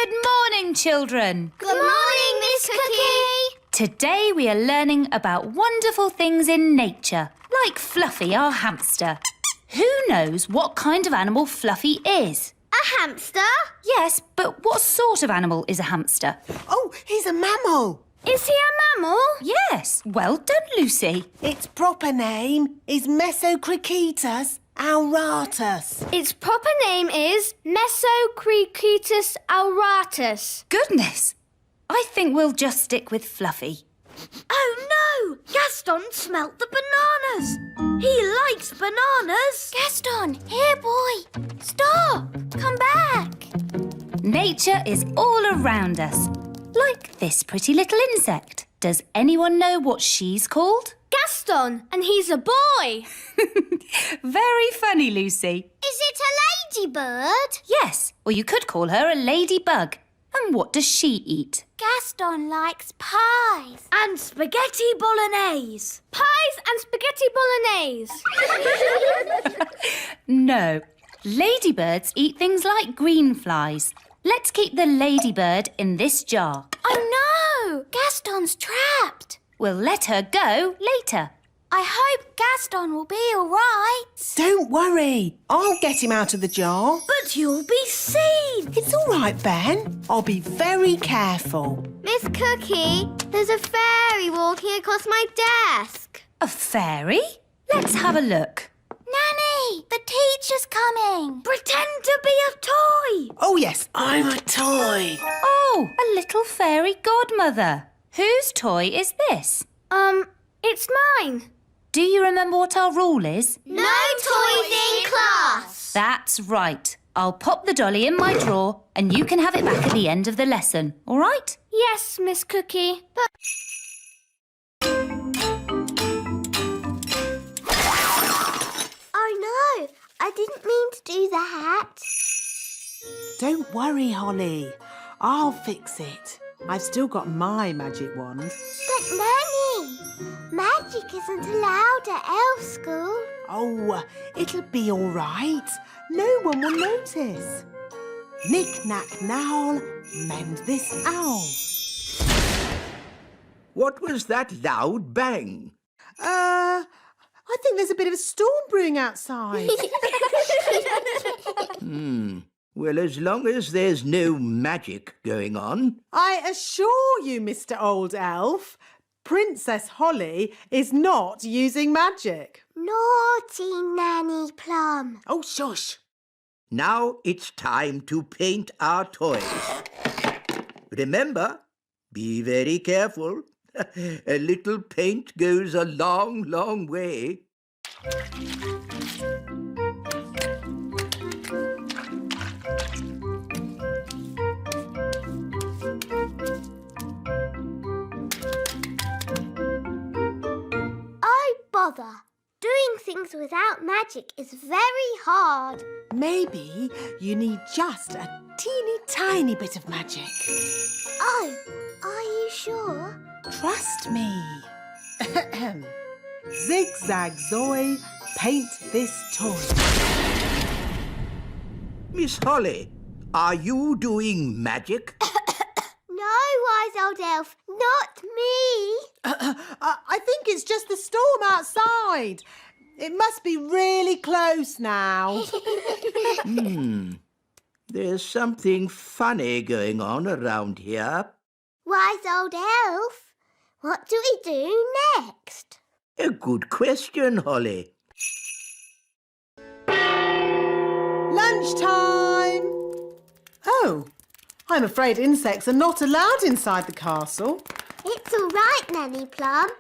Good morning, children. Good morning, Miss Cookie. Today we are learning about wonderful things in nature, like Fluffy, our hamster. Who knows what kind of animal Fluffy is? A hamster? Yes, but what sort of animal is a hamster? Oh, he's a mammal. Is he a mammal? Yes, well done, Lucy. Its proper name is Mesocricetus auratus. Its proper name is Mesocricetus auratus. Goodness, I think we'll just stick with Fluffy. Oh no! Gaston smelt the bananas. He likes bananas. Gaston, here boy. Stop! Come back. Nature is all around us, like this pretty little insect. Does anyone know what she's called? Gaston, and he's a boy. Very funny, Lucy. Is it a ladybird? Yes, or you could call her a ladybug. And what does she eat? Gaston likes pies. And spaghetti bolognese. Pies and spaghetti bolognese. No, ladybirds eat things like green flies. Let's keep the ladybird in this jar. Oh no! Gaston's trapped. We'll let her go later. I hope Gaston will be all right. Don't worry. I'll get him out of the jar. But you'll be seen. It's all right, Ben. I'll be very careful. Miss Cookie, there's a fairy walking across my desk. A fairy? Let's have a look. Nanny, the teacher's coming. Pretend to be a toy. Oh, yes, I'm a toy. Oh, a little fairy godmother. Whose toy is this? It's mine. Do you remember what our rule is? No toys in class. That's right. I'll pop the dolly in my drawer and you can have it back at the end of the lesson, all right? Yes, Miss Cookie, but... Oh no, I didn't mean to do that. Don't worry, Holly. I'll fix it. I've still got my magic wand. But Nanny, magic isn't allowed at elf school. Oh, it'll be all right. No one will notice. Knick-knack nowl, mend this owl. What was that loud bang? I think there's a bit of a storm brewing outside. Well, as long as there's no magic going on. I assure you, Mr. Old Elf, Princess Holly is not using magic. Naughty Nanny Plum. Oh, shush. Now it's time to paint our toys. Remember, be very careful. A little paint goes a long, long way. Oh, bother. Doing things without magic is very hard. Maybe you need just a teeny tiny bit of magic. Oh, are you sure? Trust me. Zigzag Zoe, paint this toy. Miss Holly, are you doing magic? No, wise old elf, not me. I think it's just the storm outside. It must be really close now. There's something funny going on around here. Wise old elf, what do we do next? A good question, Holly. Lunchtime! Oh, I'm afraid insects are not allowed inside the castle. It's all right, Nanny Plum.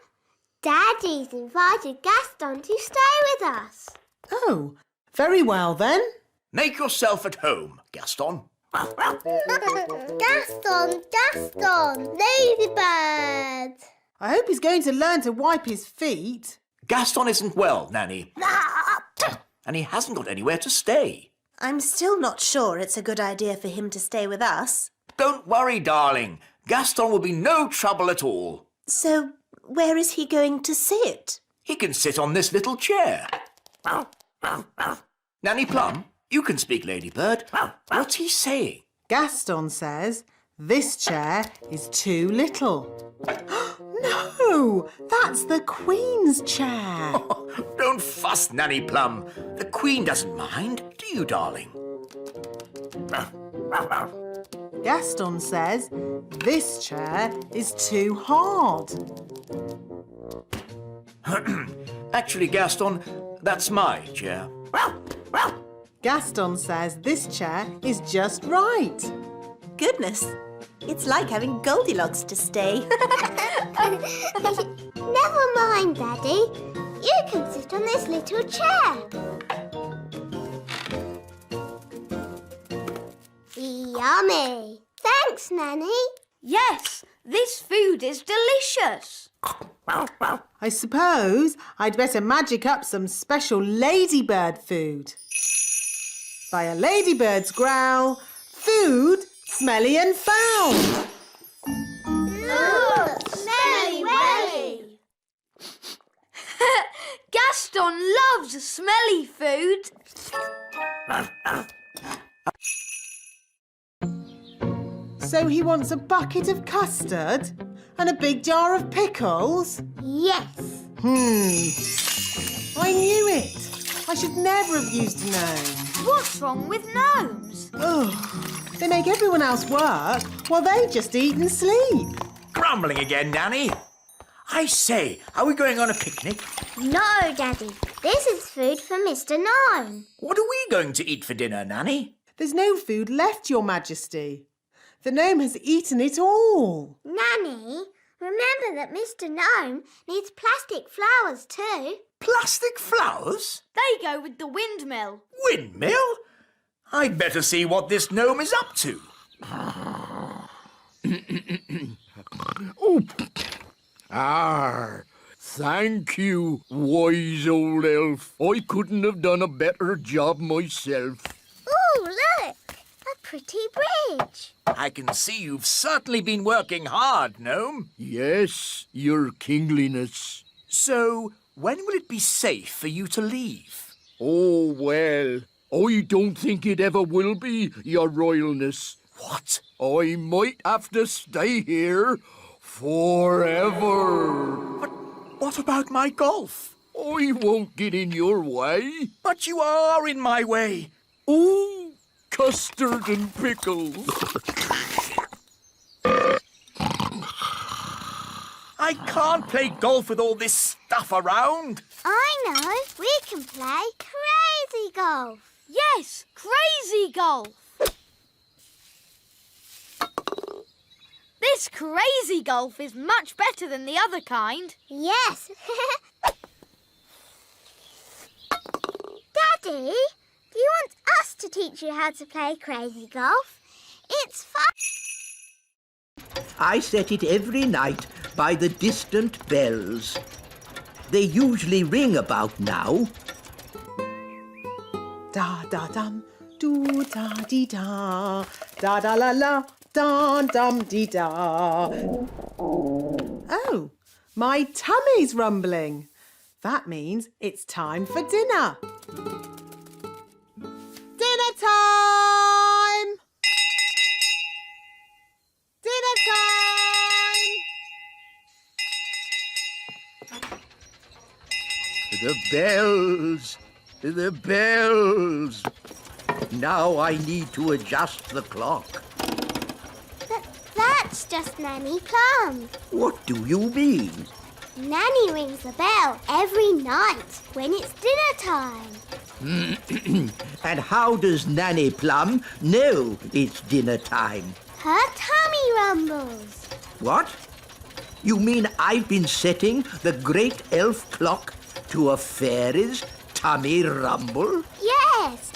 Daddy's invited Gaston to stay with us. Oh, very well then. Make yourself at home, Gaston. Gaston, Ladybird. I hope he's going to learn to wipe his feet. Gaston isn't well, Nanny. And he hasn't got anywhere to stay. I'm still not sure it's a good idea for him to stay with us. Don't worry, darling. Gaston will be no trouble at all. So, where is he going to sit? He can sit on this little chair. Nanny Plum, you can speak, Ladybird. What's he saying? Gaston says this chair is too little. No, that's the Queen's chair. Don't fuss, Nanny Plum. The Queen doesn't mind, do you, darling? Gaston says this chair is too hard. Actually, Gaston, that's my chair. Gaston says this chair is just right. Goodness, it's like having Goldilocks to stay. Never mind, Daddy. You can sit on this little chair. Yummy. Thanks, Nanny. Yes, this food is delicious. I suppose I'd better magic up some special ladybird food. By a ladybird's growl, food smelly and foul. Look, smelly welly. Gaston loves smelly food. So he wants a bucket of custard and a big jar of pickles? Yes. I knew it. I should never have used a gnome. What's wrong with gnomes? Ugh, they make everyone else work while they just eat and sleep. Grumbling again, Nanny. I say, are we going on a picnic? No, Daddy. This is food for Mr. Gnome. What are we going to eat for dinner, Nanny? There's no food left, Your Majesty. The gnome has eaten it all. Nanny, remember that Mr. Gnome needs plastic flowers too. Plastic flowers? They go with the windmill. Windmill? I'd better see what this gnome is up to. Thank you, wise old elf. I couldn't have done a better job myself. Ooh, look! A pretty bridge. I can see you've certainly been working hard, gnome. Yes, your kingliness. So, when will it be safe for you to leave? Oh, well, I don't think it ever will be, your royalness. What? I might have to stay here forever. But what about my golf? I won't get in your way. But you are in my way. Oh, custard and pickles. I can't play golf with all this stuff around. I know. We can play crazy golf. Yes, crazy golf. This crazy golf is much better than the other kind. Yes. Daddy, do you want us to teach you how to play crazy golf? It's fun. I set it every night by the distant bells. They usually ring about now. Da da dum, do da dee da, da da la la, da dum dee da. Oh, my tummy's rumbling. That means it's time for dinner. Dinner time! Dinner time! The bells! The bells! Now I need to adjust the clock. That's just Nanny Plum. What do you mean? Nanny rings the bell every night when it's dinner time. And how does Nanny Plum know it's dinner time? Her tummy rumbles. What? You mean I've been setting the great elf clock to a fairy's tummy rumble? Yes.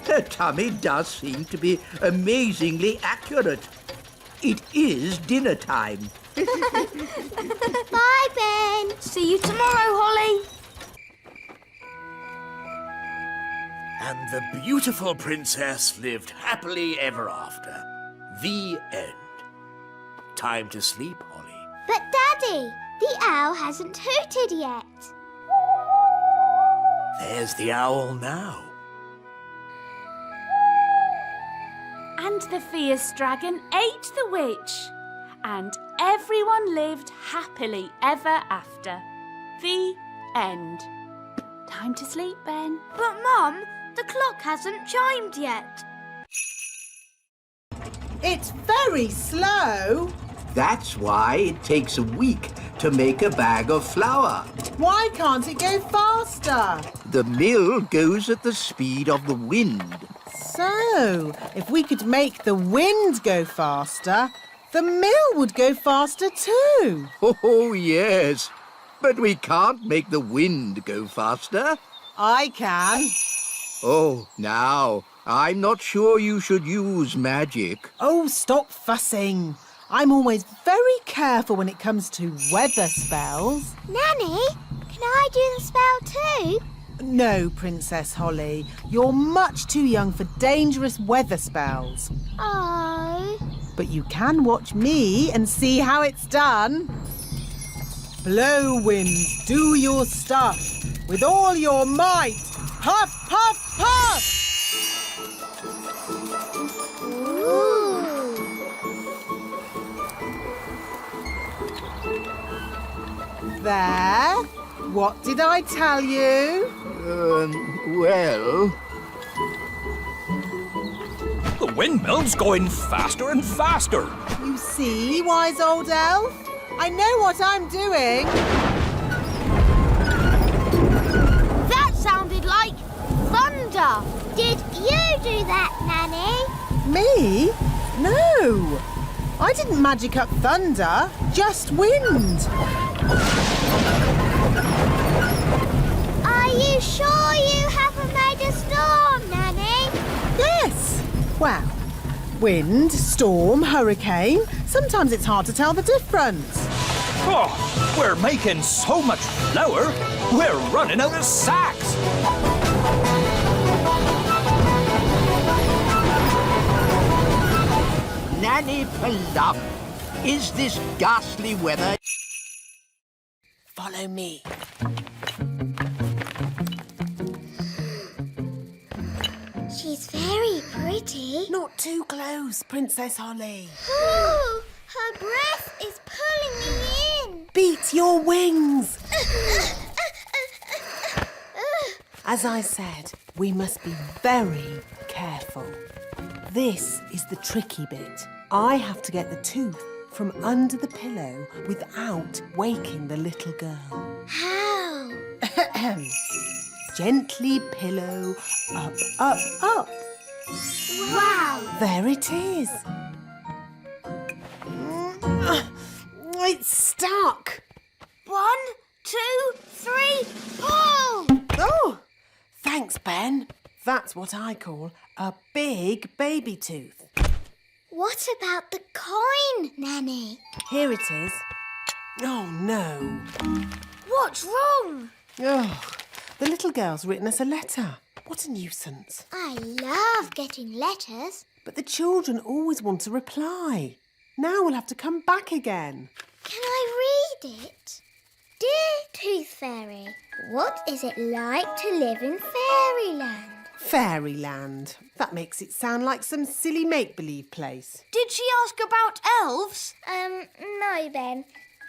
Her tummy does seem to be amazingly accurate. It is dinner time. Bye, Ben. See you tomorrow, Holly. And the beautiful princess lived happily ever after. The end. Time to sleep, Holly. But, Daddy, the owl hasn't hooted yet. There's the owl now. And the fierce dragon ate the witch. And everyone lived happily ever after. The end. Time to sleep, Ben. But, Mum, the clock hasn't chimed yet. It's very slow. That's why it takes a week to make a bag of flour. Why can't it go faster? The mill goes at the speed of the wind. So, if we could make the wind go faster, the mill would go faster too. Oh, yes. But we can't make the wind go faster. I can. Oh, now, I'm not sure you should use magic. Oh, stop fussing. I'm always very careful when it comes to weather spells. Nanny, can I do the spell too? No, Princess Holly. You're much too young for dangerous weather spells. Oh. But you can watch me and see how it's done. Blow, winds, do your stuff. With all your might. Puff, puff, puff! Ooh. There. What did I tell you? Well... The windmill's going faster and faster. You see, wise old elf? I know what I'm doing. That sounded like thunder. Did you do that, Nanny? Me? No. I didn't magic up thunder, just wind. Are you sure you haven't made a storm, Nanny? Yes. Well, wind, storm, hurricane. Sometimes it's hard to tell the difference. Oh, we're making so much flour, we're running out of sacks. Nanny Plum, is this ghastly weather... Follow me. She's very pretty. Not too close, Princess Holly. Ooh, her breath is pulling me in. Beat your wings. As I said, we must be very careful. This is the tricky bit. I have to get the tooth from under the pillow without waking the little girl. How? Gently pillow, up, up, up. Wow. There it is. It's stuck. 1, 2, 3, pull! Oh, thanks, Ben. That's what I call a big baby tooth. What about the coin, Nanny? Here it is. Oh, no. What's wrong? Oh, the little girl's written us a letter. What a nuisance. I love getting letters. But the children always want a reply. Now we'll have to come back again. Can I read it? Dear Tooth Fairy, what is it like to live in fairyland? Fairyland. That makes it sound like some silly make-believe place. Did she ask about elves? No, Ben.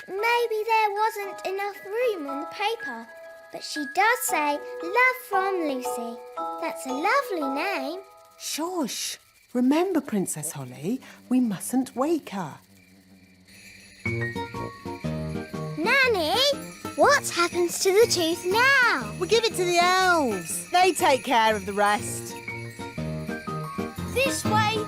Maybe there wasn't enough room on the paper. But she does say, love from Lucy. That's a lovely name. Shush. Remember, Princess Holly, we mustn't wake her. Nanny, what happens to the tooth now? We'll give it to the elves. They take care of the rest. This way.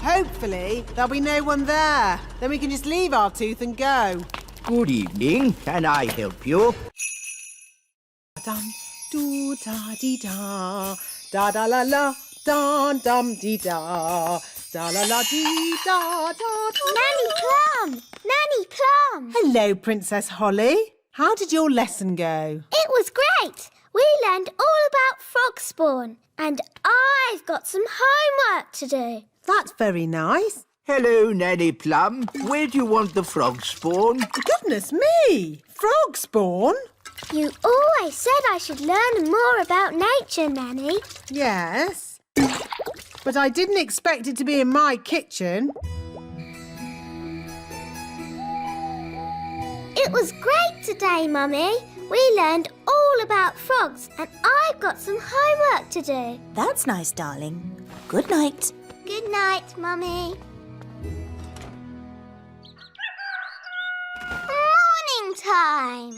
Hopefully, there'll be no one there. Then we can just leave our tooth and go. Good evening. Can I help you? Dum, doo, da, dee, da. Da, da, la, la. Da, dum, dee, da. Da, la, la, dee, da, da, da. Nanny Plum! Nanny Plum! Hello, Princess Holly. How did your lesson go? It was great. We learned all about frog spawn. And I've got some homework to do. That's very nice. Hello, Nanny Plum. Where do you want the frog spawn? Goodness me! Frog spawn? You always said I should learn more about nature, Nanny. Yes. But I didn't expect it to be in my kitchen. It was great today, Mummy. We learned all about frogs and I've got some homework to do. That's nice, darling. Good night. Good night, Mummy. Morning time.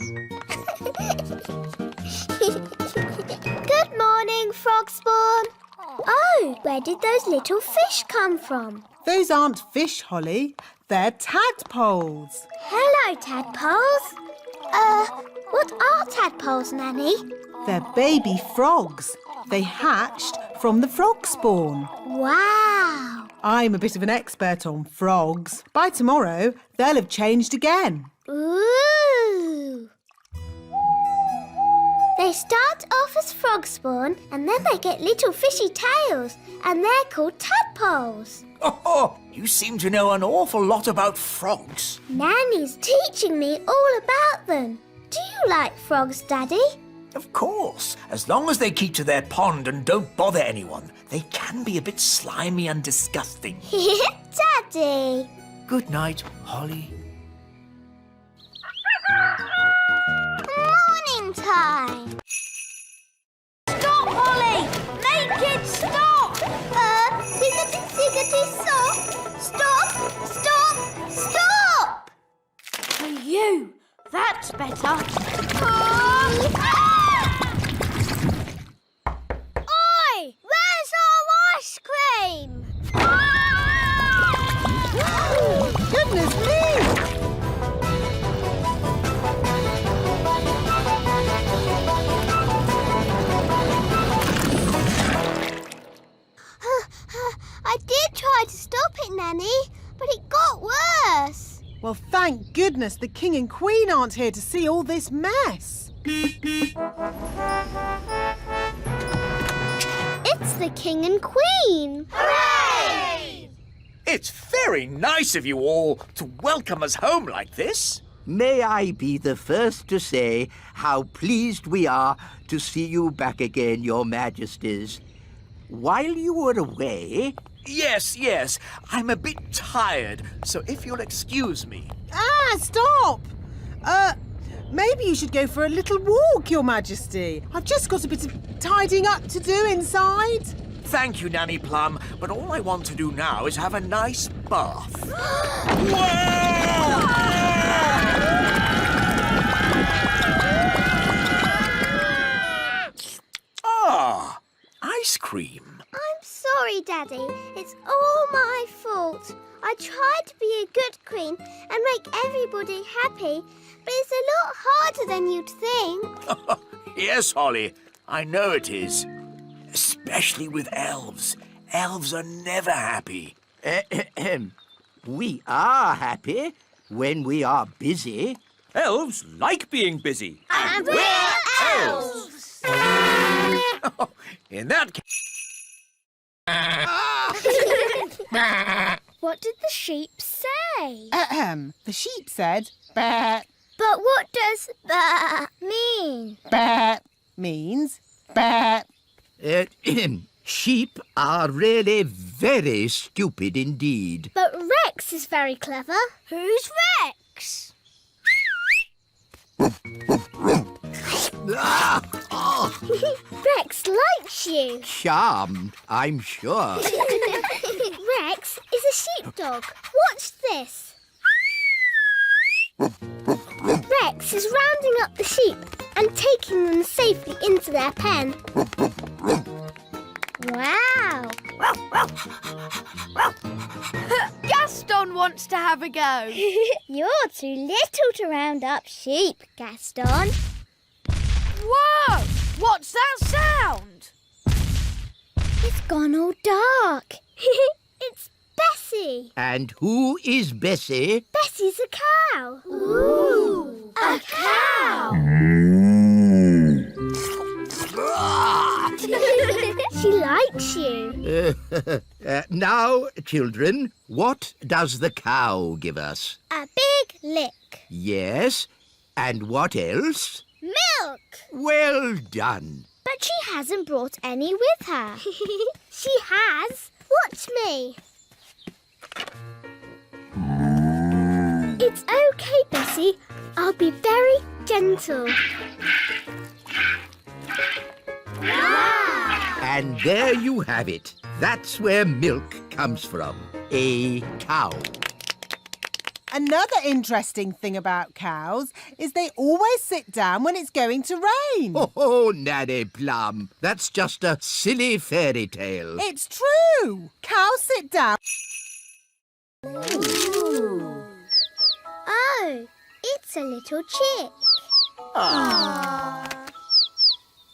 Good morning, Frog Spawn. Oh, where did those little fish come from? Those aren't fish, Holly. They're tadpoles. Hello, tadpoles. What are tadpoles, Nanny? They're baby frogs. They hatched from the frog spawn. Wow. I'm a bit of an expert on frogs. By tomorrow, they'll have changed again. Ooh. They start off as frog spawn and then they get little fishy tails and they're called tadpoles. Oh, you seem to know an awful lot about frogs. Nanny's teaching me all about them. Do you like frogs, Daddy? Of course, as long as they keep to their pond and don't bother anyone. They can be a bit slimy and disgusting. Daddy. Good night, Holly. Morning time. Stop, Holly! Make it stop! Ziggity, stop! Stop! Stop! Stop! For you. That's better. Oi! Where's our ice cream? Goodness me! I did try to stop it, Nanny, but it got worse. Well, thank goodness the King and Queen aren't here to see all this mess. It's the King and Queen. Hooray! It's very nice of you all to welcome us home like this. May I be the first to say how pleased we are to see you back again, Your Majesties. While you were away... Yes. I'm a bit tired, so if you'll excuse me. Ah, stop! Maybe you should go for a little walk, Your Majesty. I've just got a bit of tidying up to do inside. Thank you, Nanny Plum, but all I want to do now is have a nice bath. Ah, ice cream. I'm sorry, Daddy. It's all my fault. I tried to be a good queen and make everybody happy, but it's a lot harder than you'd think. Yes, Holly, I know it is. Especially with elves. Elves are never happy. We are happy when we are busy. Elves like being busy. And we're elves! In that case... What did the sheep say? The sheep said, "Bah." But what does that mean? Bah means bah. Sheep are really very stupid indeed. But Rex is very clever. Who's Rex? Rex likes you. Charmed, I'm sure. Rex is a sheepdog. Watch this. Rex is rounding up the sheep and taking them safely into their pen. Wow! Gaston wants to have a go. You're too little to round up sheep, Gaston. Whoa! What's that sound? It's gone all dark. It's Bessie. And who is Bessie? Bessie's a cow. Ooh! A cow! She likes you. Now, children, what does the cow give us? A big lick. Yes, and what else? Milk! Look! Well done. But she hasn't brought any with her. She has. Watch me. It's okay, Bessie. I'll be very gentle. Wow! And there you have it. That's where milk comes from. A cow. Another interesting thing about cows is they always sit down when it's going to rain. Oh, Nanny Plum. That's just a silly fairy tale. It's true. Cows sit down. Ooh. Oh, it's a little chick. Aww.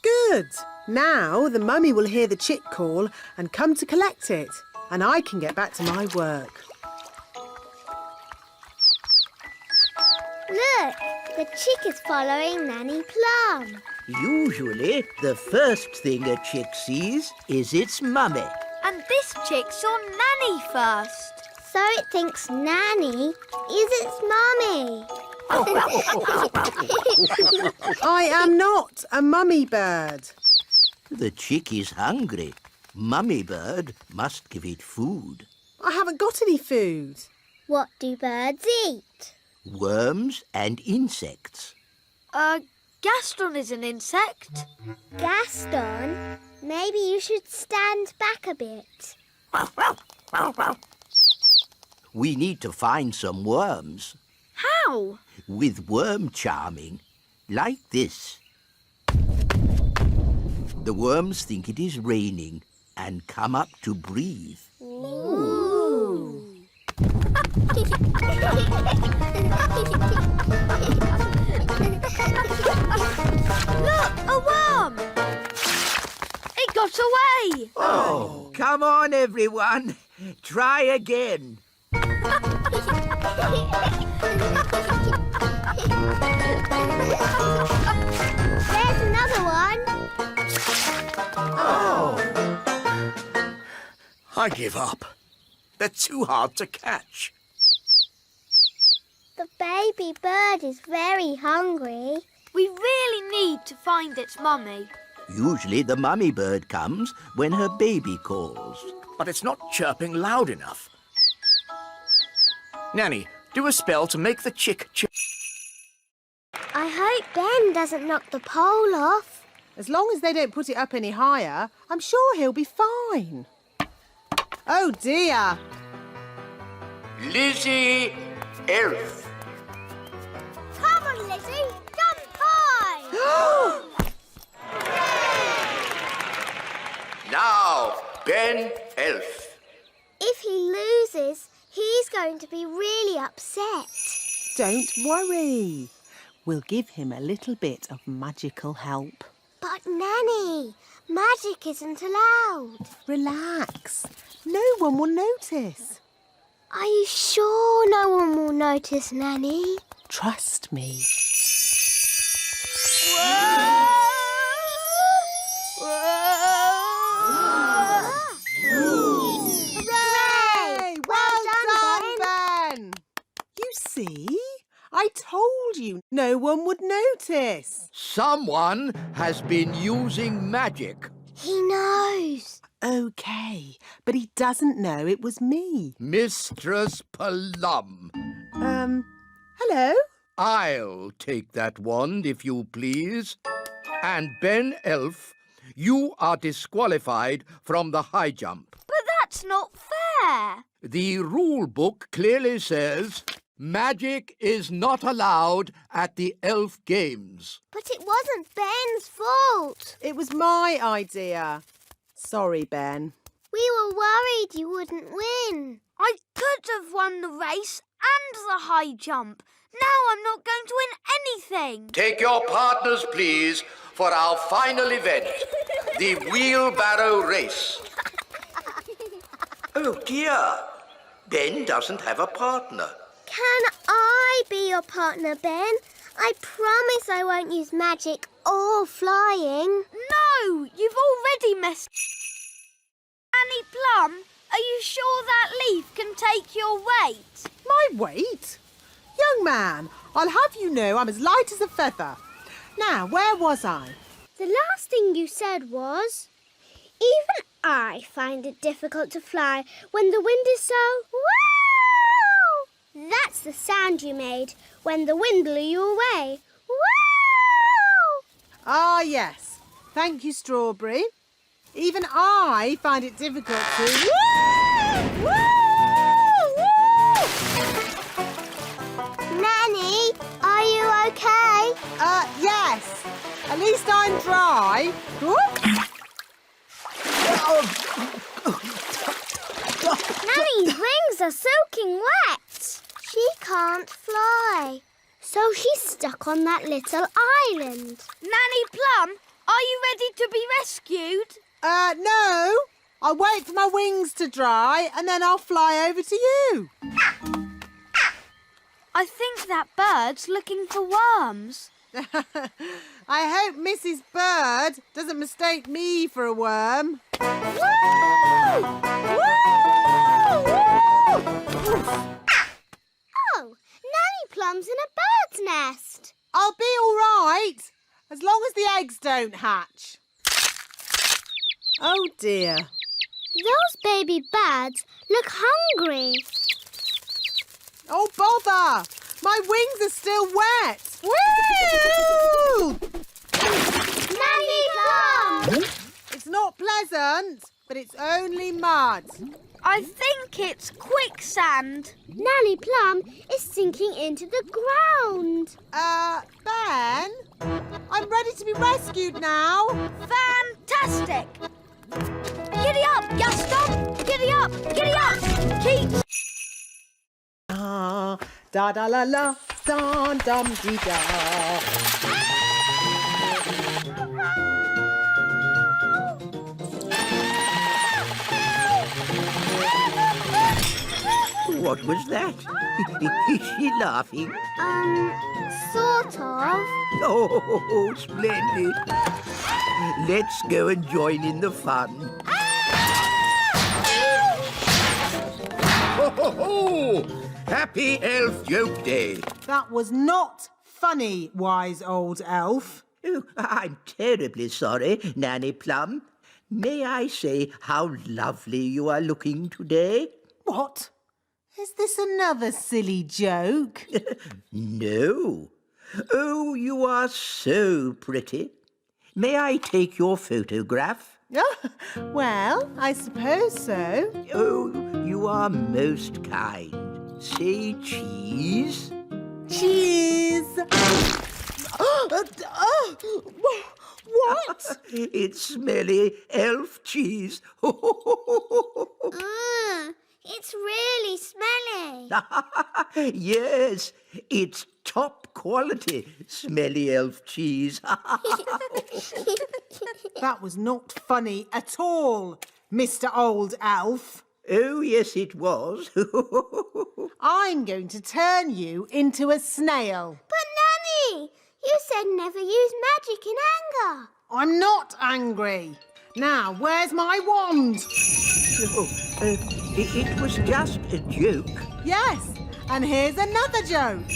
Good. Now the mummy will hear the chick call and come to collect it. And I can get back to my work. Look, the chick is following Nanny Plum. Usually, the first thing a chick sees is its mummy. And this chick saw Nanny first. So it thinks Nanny is its mummy. I am not a mummy bird. The chick is hungry. Mummy bird must give it food. I haven't got any food. What do birds eat? Worms and insects. Gaston is an insect. Gaston, maybe you should stand back a bit. We need to find some worms. How? With worm charming, like this. The worms think it is raining and come up to breathe. Ooh. Look, a worm! It got away! Oh, come on, everyone. Try again. There's another one. Oh. I give up. They're too hard to catch. The baby bird is very hungry. We really need to find its mummy. Usually the mummy bird comes when her baby calls. But it's not chirping loud enough. Nanny, do a spell to make the chick chirp. I hope Ben doesn't knock the pole off. As long as they don't put it up any higher, I'm sure he'll be fine. Oh, dear. Lizzie, elf. Come on, Lizzie. Jump high. Now, Ben, elf. If he loses, he's going to be really upset. Don't worry. We'll give him a little bit of magical help. But, Nanny, magic isn't allowed. Relax. No one will notice. Are you sure no one will notice, Nanny? Trust me. Hooray! Well done, Ben! You see? I told you no one would notice. Someone has been using magic. He knows. OK, but he doesn't know it was me. Mistress Plum. Hello? I'll take that wand, if you please. And Ben Elf, you are disqualified from the high jump. But that's not fair. The rule book clearly says magic is not allowed at the elf games. But it wasn't Ben's fault. It was my idea. Sorry, Ben. We were worried you wouldn't win. I could have won the race and the high jump. Now I'm not going to win anything. Take your partners, please, for our final event, the wheelbarrow race. Oh, dear. Ben doesn't have a partner. Can I be your partner, Ben? I promise I won't use magic or flying. No, you've already messed. Annie Plum, are you sure that leaf can take your weight? My weight? Young man, I'll have you know I'm as light as a feather. Now, where was I? The last thing you said was, even I find it difficult to fly when the wind is so... Woo! That's the sound you made when the wind blew you away. Woo! Ah, yes. Thank you, Strawberry. Even I find it difficult to... Woo! Woo! Nanny, are you okay? Yes. At least I'm dry. Whoop. Nanny's wings are soaking wet. She can't fly. So she's stuck on that little island. Nanny Plum, are you ready to be rescued? No. I'll wait for my wings to dry and then I'll fly over to you. I think that bird's looking for worms. I hope Mrs. Bird doesn't mistake me for a worm. Woo! Woo! Woo! Oh, Nanny Plum's in a bird's nest. I'll be all right, as long as the eggs don't hatch. Oh, dear. Those baby birds look hungry. Oh, bother! My wings are still wet. Woo! Nanny Plum! It's not pleasant, but it's only mud. I think it's quicksand. Nanny Plum is sinking into the ground. Ben? I'm ready to be rescued now. Fantastic! Giddy up, Gaston! Giddy up! Giddy up! Keep... Da da la la, dum dum dee da. What was that? Is she laughing? Sort of. Oh, splendid. Let's go and join in the fun. Ho, ho, ho! Happy Elf Joke Day. That was not funny, wise old elf. Oh, I'm terribly sorry, Nanny Plum. May I say how lovely you are looking today? What? Is this another silly joke? No. Oh, you are so pretty. May I take your photograph? Well, I suppose so. Oh, you are most kind. Say cheese. Cheese! What? It's smelly elf cheese. It's really smelly. Yes, it's top quality smelly elf cheese. That was not funny at all, Mr. Old Elf. Oh, yes, it was. I'm going to turn you into a snail. But Nanny, you said never use magic in anger. I'm not angry. Now, where's my wand? It was just a joke. Yes, and here's another joke.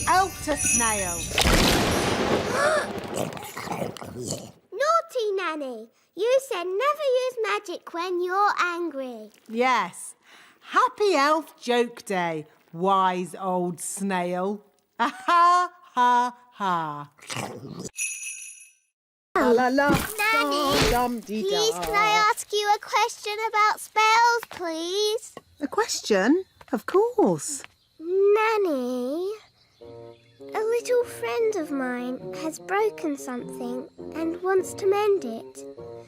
Elf to snail. Naughty Nanny, you said never use magic when you're angry. Yes. Happy Elf Joke Day, wise old snail. Ha ha ha. La la la. Nanny, dum dee da. Please, can I ask you a question about spells, please? A question? Of course. Nanny, a little friend of mine has broken something and wants to mend it.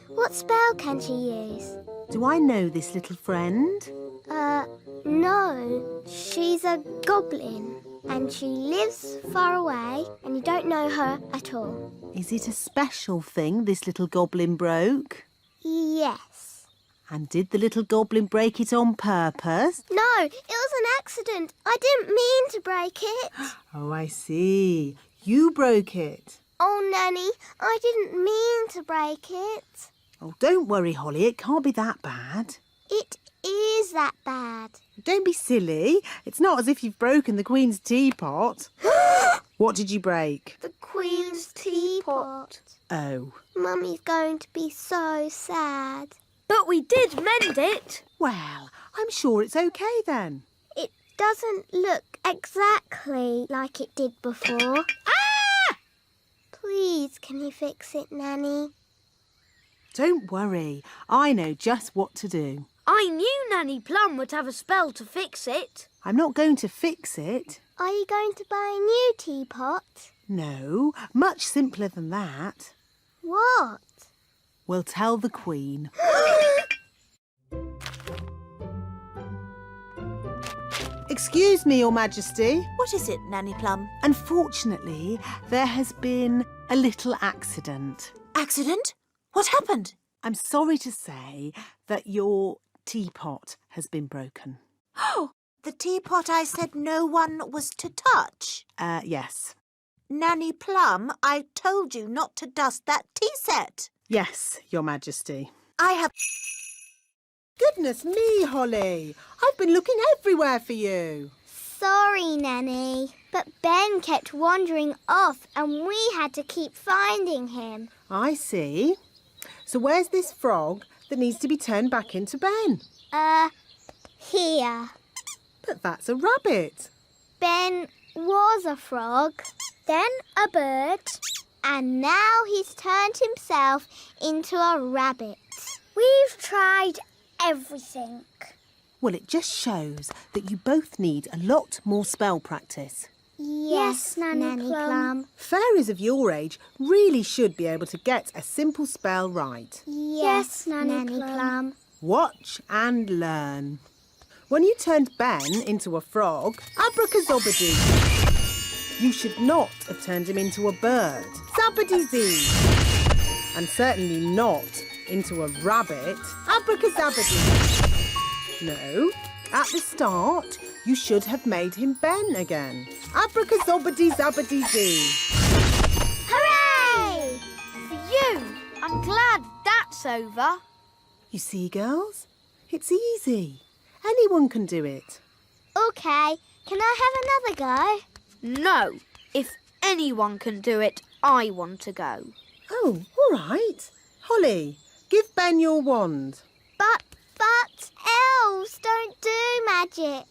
What spell can she use? Do I know this little friend? No. She's a goblin and she lives far away and you don't know her at all. Is it a special thing this little goblin broke? Yes. And did the little goblin break it on purpose? No, it was an accident. I didn't mean to break it. Oh, I see. You broke it. Oh, Nanny, I didn't mean to break it. Oh, don't worry, Holly. It can't be that bad. It is that bad. Don't be silly. It's not as if you've broken the Queen's teapot. What did you break? The Queen's teapot. teapot. Oh. Mummy's going to be so sad. But we did mend it. Well, I'm sure it's okay then. It doesn't look exactly like it did before. Ah! Please, can you fix it, Nanny? Don't worry. I know just what to do. I knew Nanny Plum would have a spell to fix it. I'm not going to fix it. Are you going to buy a new teapot? No, much simpler than that. What? We'll tell the Queen. Excuse me, Your Majesty. What is it, Nanny Plum? Unfortunately, there has been a little accident. Accident? What happened? I'm sorry to say that your teapot has been broken. Oh, the teapot I said no one was to touch. Yes. Nanny Plum, I told you not to dust that tea set. Yes, Your Majesty. I have... Goodness me, Holly. I've been looking everywhere for you. Sorry, Nanny. But Ben kept wandering off and we had to keep finding him. I see. So where's this frog that needs to be turned back into Ben? Here. But that's a rabbit. Ben was a frog, then a bird, and now he's turned himself into a rabbit. We've tried everything. Well, it just shows that you both need a lot more spell practice. Yes, Nanny Plum. Fairies of your age really should be able to get a simple spell right. Yes, Nanny Plum. Watch and learn. When you turned Ben into a frog, abracazobadoo. You should not have turned him into a bird, zabbady-zee. And certainly not into a rabbit, abracazabadoo. No, at the start, you should have made him Ben again, abracazobadee-zabbady-zee. Hooray! Phew! I'm glad that's over. You see, girls? It's easy. Anyone can do it. OK, can I have another go? No. If anyone can do it, I want to go. Oh, all right. Holly, give Ben your wand. But elves don't do magic.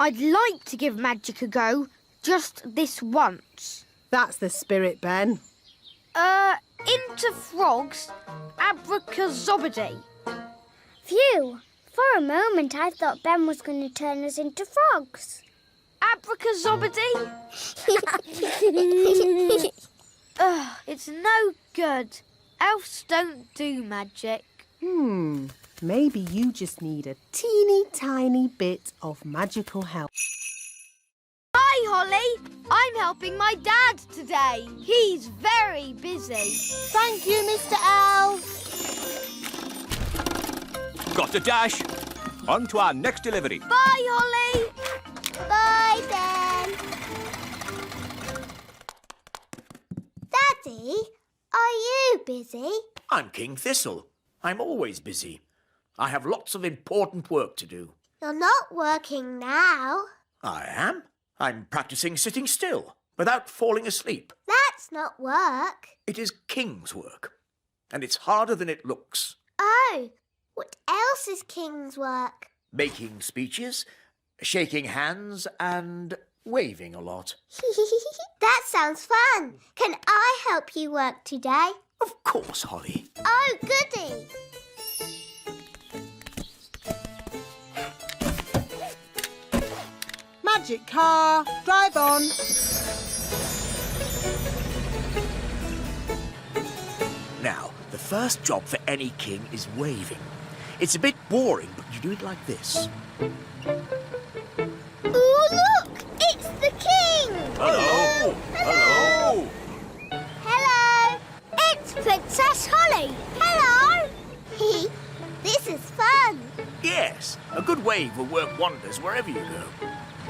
I'd like to give magic a go, just this once. That's the spirit, Ben. Into frogs, abracazobady. Phew! For a moment I thought Ben was going to turn us into frogs. Abracazobady? Ugh, it's no good. Elves don't do magic. Maybe you just need a teeny tiny bit of magical help. Hi, Holly. I'm helping my dad today. He's very busy. Thank you, Mr. Elf. Got to dash. On to our next delivery. Bye, Holly. Bye, Ben. Daddy, are you busy? I'm King Thistle. I'm always busy. I have lots of important work to do. You're not working now. I am. I'm practicing sitting still without falling asleep. That's not work. It is King's work, and it's harder than it looks. Oh, what else is King's work? Making speeches, shaking hands, and waving a lot. That sounds fun. Can I help you work today? Of course, Holly. Oh, goody. Magic car, drive on. Now, the first job for any king is waving. It's a bit boring, but you do it like this. Ooh, look! It's the king! Hello! Hello! Hello! It's Princess Holly! Hello! This is fun! Yes, a good wave will work wonders wherever you go.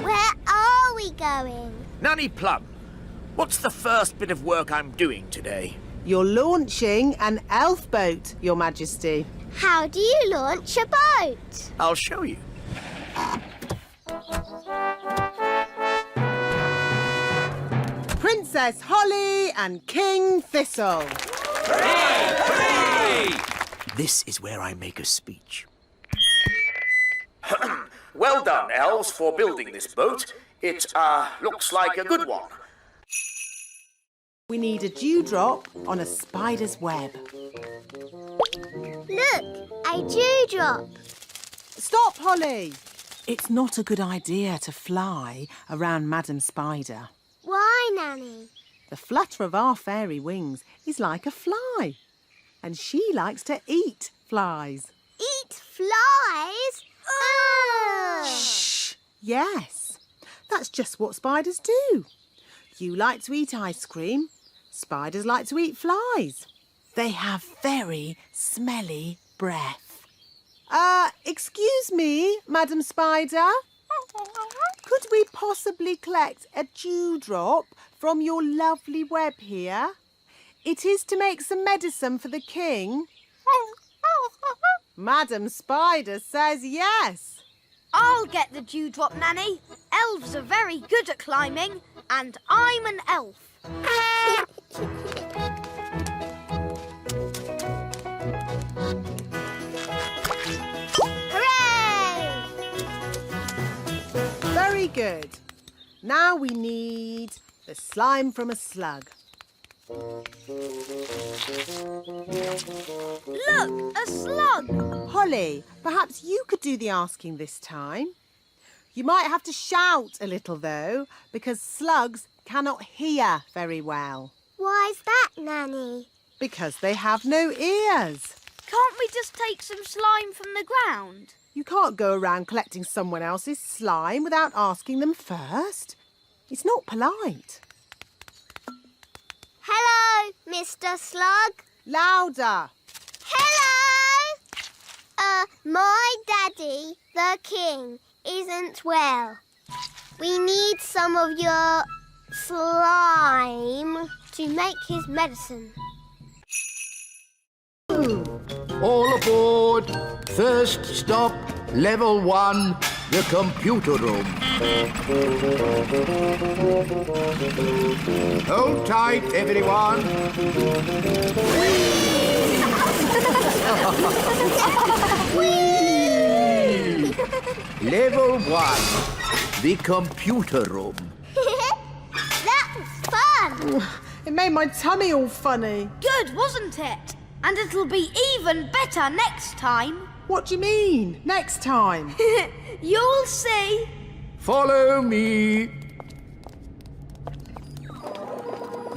Where are we going? Nanny Plum, what's the first bit of work I'm doing today? You're launching an elf boat, Your Majesty. How do you launch a boat? I'll show you. Princess Princess Holly and King Thistle. This is where I make a speech. Well done, elves, for building this boat. It, looks like a good one. We need a dewdrop on a spider's web. Look, a dewdrop. Stop, Holly! It's not a good idea to fly around Madam Spider. Why, Nanny? The flutter of our fairy wings is like a fly. And she likes to eat flies. Eat flies? Ugh. Shh! Yes, that's just what spiders do. You like to eat ice cream. Spiders like to eat flies. They have very smelly breath. Excuse me, Madam Spider. Could we possibly collect a dewdrop from your lovely web here? It is to make some medicine for the king. Madam Spider says yes. I'll get the dewdrop, Nanny. Elves are very good at climbing, and I'm an elf. Hooray! Very good. Now we need the slime from a slug. Look, a slug. Holly, perhaps you could do the asking this time. You might have to shout a little, though, because slugs cannot hear very well. Why's that, Nanny? Because they have no ears. Can't we just take some slime from the ground? You can't go around collecting someone else's slime without asking them first. It's not polite. Hello, Mr. Slug. Louder. Hello! My daddy, the king, isn't well. We need some of your slime to make his medicine. All aboard. First stop, level 1, the computer room. Hold tight, everyone. Level 1, the computer room. That was fun! It made my tummy all funny. Good, wasn't it? And it'll be even better next time. What do you mean, next time? You'll see. Follow me.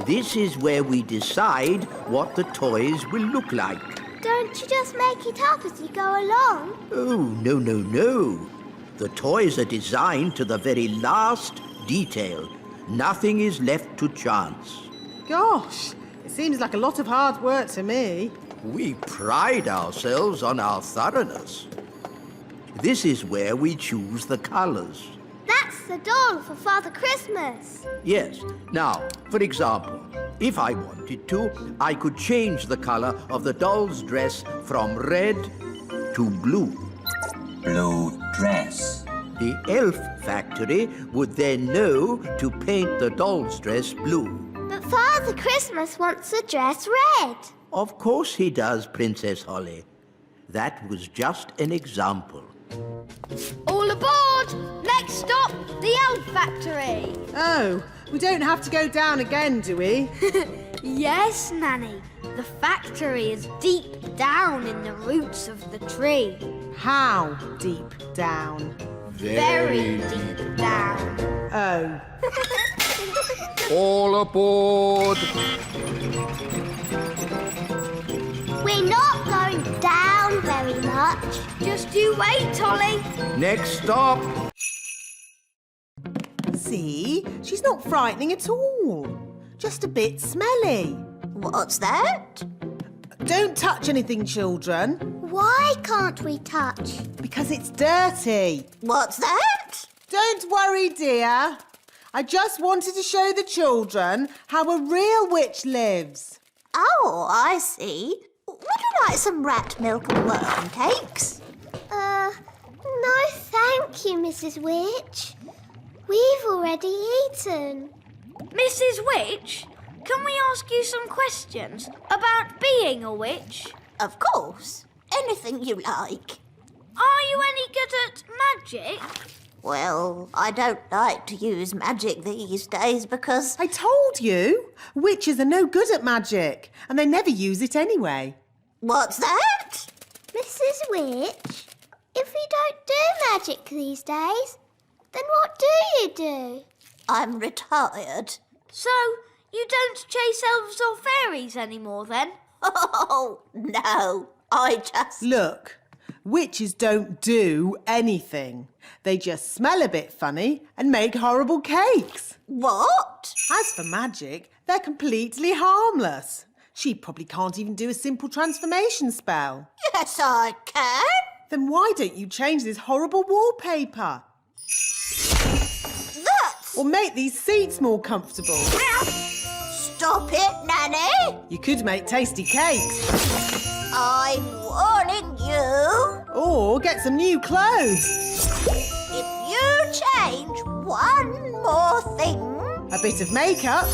This is where we decide what the toys will look like. Don't you just make it up as you go along? Oh, no, no, no. The toys are designed to the very last detail. Nothing is left to chance. Gosh, it seems like a lot of hard work to me. We pride ourselves on our thoroughness. This is where we choose the colours. That's the doll for Father Christmas. Yes. Now, for example, if I wanted to, I could change the colour of the doll's dress from red to blue. Blue dress. The elf factory would then know to paint the doll's dress blue. But Father Christmas wants the dress red. Of course he does, Princess Holly. That was just an example. All aboard! Next stop, the elf factory. Oh, we don't have to go down again, do we? Yes, Nanny. The factory is deep down in the roots of the tree. How deep down? Very deep down. Oh. All aboard. We're not going down very much. Just you wait, Holly. Next stop. See, she's not frightening at all. Just a bit smelly. What's that? Don't touch anything, children, Why can't we touch? because it's dirty. What's that? Don't worry, dear. I just wanted to show the children how a real witch lives. Oh, I see. Would you like some rat milk and worm cakes? No thank you, Mrs. Witch. We've already eaten. Mrs. Witch, can we ask you some questions about being a witch? Of course. Anything you like. Are you any good at magic? Well, I don't like to use magic these days because... I told you, witches are no good at magic, and they never use it anyway. What's that? Mrs. Witch, if you don't do magic these days, then what do you do? I'm retired. So, you don't chase elves or fairies anymore then? Oh, no. I just... Look, witches don't do anything. They just smell a bit funny and make horrible cakes. What? As for magic, they're completely harmless. She probably can't even do a simple transformation spell. Yes, I can. Then why don't you change this horrible wallpaper? That's... Or make these seats more comfortable. Stop it, Nanny. You could make tasty cakes. I'm warning you. Or get some new clothes. If you change one more thing... A bit of makeup.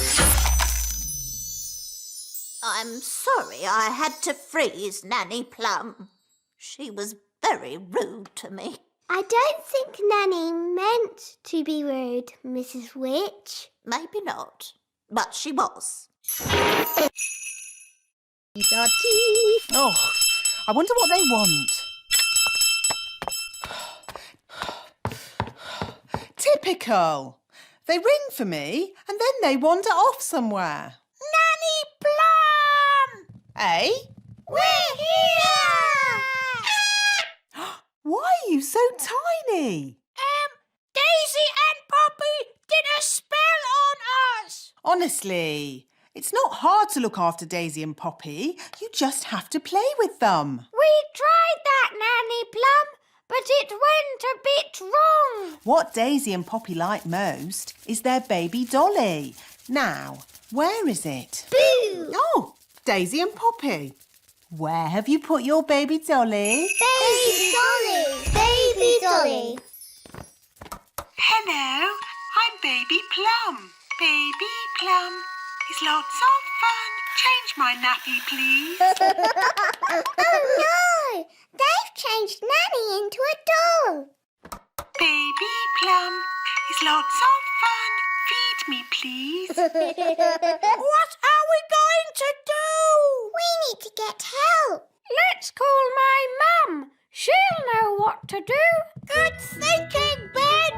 I'm sorry I had to freeze Nanny Plum. She was very rude to me. I don't think Nanny meant to be rude, Mrs. Witch. Maybe not, but she was. Oh, I wonder what they want. Typical. They ring for me and then they wander off somewhere. Nanny Plum! Eh? We're here! Why are you so tiny? Daisy and Poppy did a spell on us! Honestly, it's not hard to look after Daisy and Poppy. You just have to play with them. We tried that, Nanny Plum, but it went a bit wrong. What Daisy and Poppy like most is their baby dolly. Now, where is it? Boo! Oh, Daisy and Poppy. Where have you put your baby dolly? Baby Dolly! Baby Dolly! Hello, I'm Baby Plum. Baby Plum is lots of fun. Change my nappy, please. Oh no! They've changed Nanny into a doll. Baby Plum is lots of fun. Feed me, please. What are we going to do? We need to get help. Let's call my mum. She'll know what to do. Good thinking, Ben.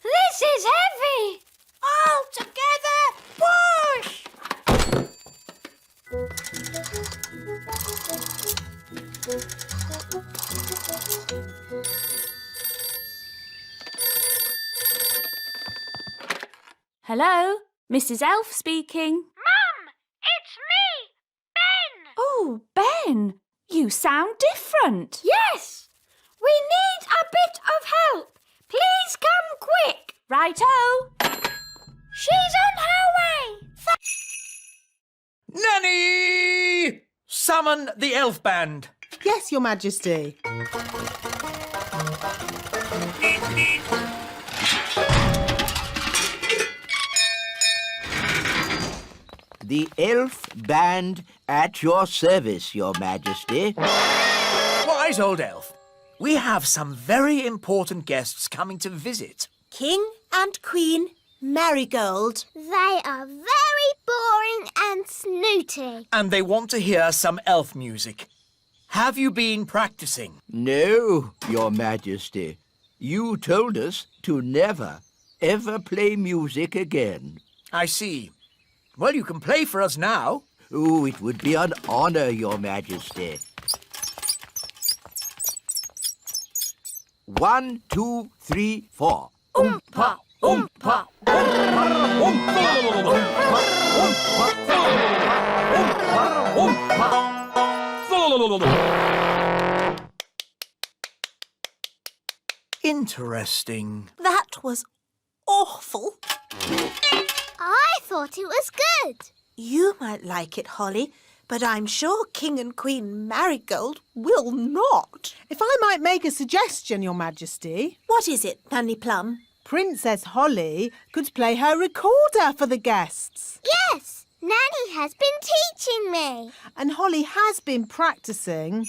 This is heavy. All together, push! Hello, Mrs. Elf speaking. Mum, it's me, Ben. Oh, Ben, you sound different. Yes, we need a bit of help. Please come quick. Righto. She's on her way. Nanny! Summon the elf band. Yes, Your Majesty. The elf band at your service, Your Majesty. Wise old elf. We have some very important guests coming to visit. King and Queen Marigold. They are very boring and snooty. And they want to hear some elf music. Have you been practicing? No, Your Majesty. You told us to never, ever play music again. I see. Well, you can play for us now. Oh, it would be an honor, Your Majesty. 1, 2, 3, 4. Oompa, oompa, Interesting. That was awful. I thought it was good. You might like it, Holly, but I'm sure King and Queen Marigold will not. If I might make a suggestion, Your Majesty. What is it, Nanny Plum? Princess Holly could play her recorder for the guests. Yes, Nanny has been teaching me. And Holly has been practising.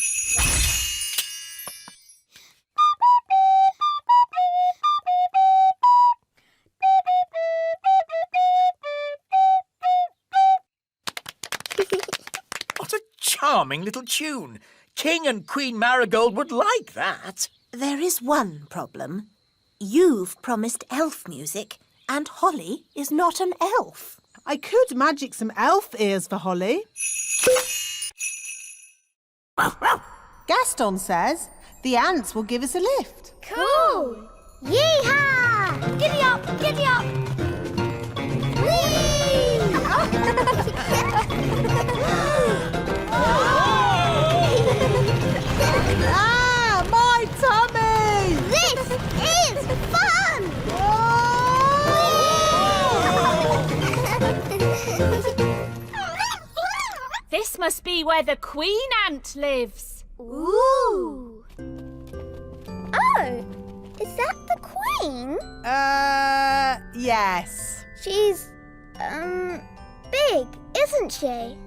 What a charming little tune. King and Queen Marigold would like that. There is one problem. You've promised elf music, and Holly is not an elf. I could magic some elf ears for Holly. Gaston says the ants will give us a lift. Cool! Yee-haw! Giddy up, giddy up. Ah, my tummy! This is fun! This must be where the queen ant lives. Ooh! Oh, is that the queen? Yes. She's, big, isn't she?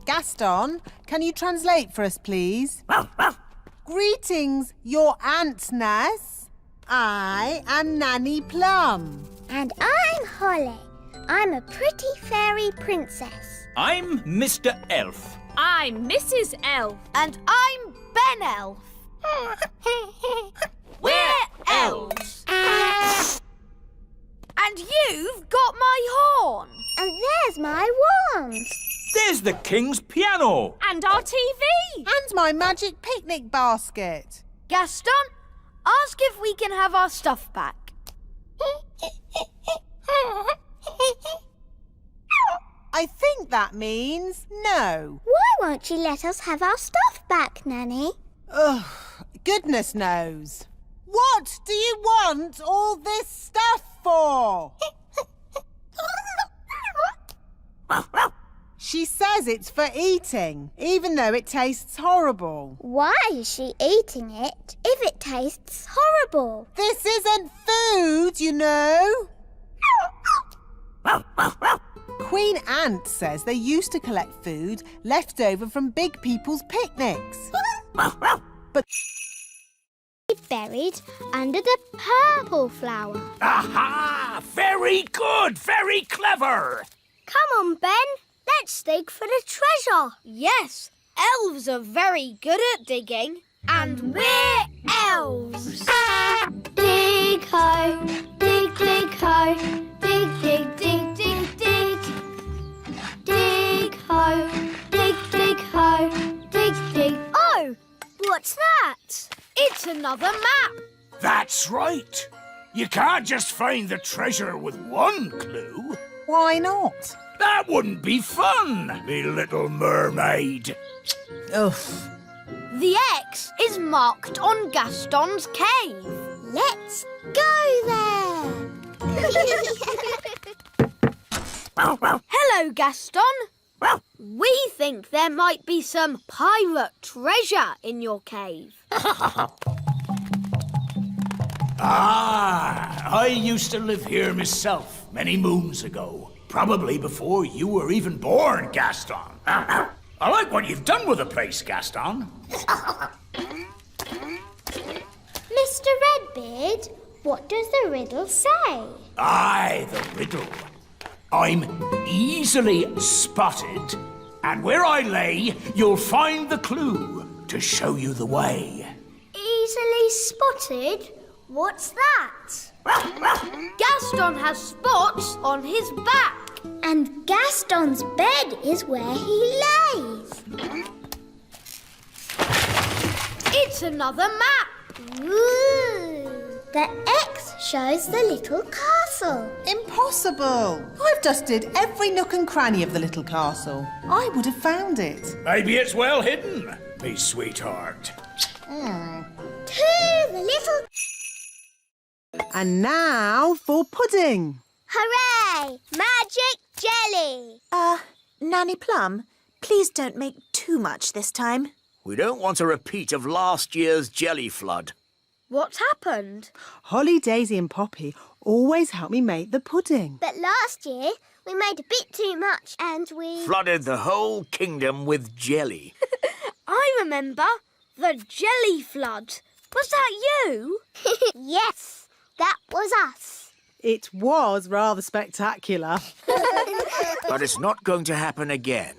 Gaston, can you translate for us, please? Greetings, your Antness. I am Nanny Plum. And I'm Holly. I'm a pretty fairy princess. I'm Mr. Elf. I'm Mrs. Elf. And I'm Ben Elf. We're elves. And you've got my horn. And there's my wand. There's the King's piano. And our TV. And my magic picnic basket. Gaston, ask if we can have our stuff back. I think that means no. Why won't you let us have our stuff back, Nanny? Ugh, goodness knows. What do you want all this stuff for? She says it's for eating, even though it tastes horrible. Why is she eating it if it tastes horrible? This isn't food, you know. Queen Ant says they used to collect food left over from big people's picnics. But buried under the purple flower. Aha! Very good, very clever. Come on, Ben. Let's dig for the treasure. Yes, elves are very good at digging. And we're elves. Dig ho, dig ho, dig dig dig dig dig. Dig ho, dig ho, dig dig. Oh, what's that? It's another map. That's right. You can't just find the treasure with one clue. why not? That wouldn't be fun, me little mermaid. Ugh. The X is marked on Gaston's cave. Let's go there. Hello, Gaston. We think there might be some pirate treasure in your cave. I used to live here myself many moons ago. Probably before you were even born, Gaston. I like what you've done with the place, Gaston. Mr. Redbeard, what does the riddle say? Aye, the riddle. I'm easily spotted, and where I lay, you'll find the clue to show you the way. Easily spotted? What's that? Gaston has spots on his back. And Gaston's bed is where he lays. It's another map. Ooh. The X shows the little castle. Impossible! I've dusted every nook and cranny of the little castle. I would have found it. Maybe it's well hidden, me sweetheart. To the little... And now for pudding. Hooray! Magic jelly! Nanny Plum, Please don't make too much this time. We don't want a repeat of last year's jelly flood. What happened? Holly, Daisy and Poppy always help me make the pudding. But last year we made a bit too much and we... Flooded the whole kingdom with jelly. I remember. The jelly flood. Was that you? Yes, that was us. It was rather spectacular. But it's not going to happen again.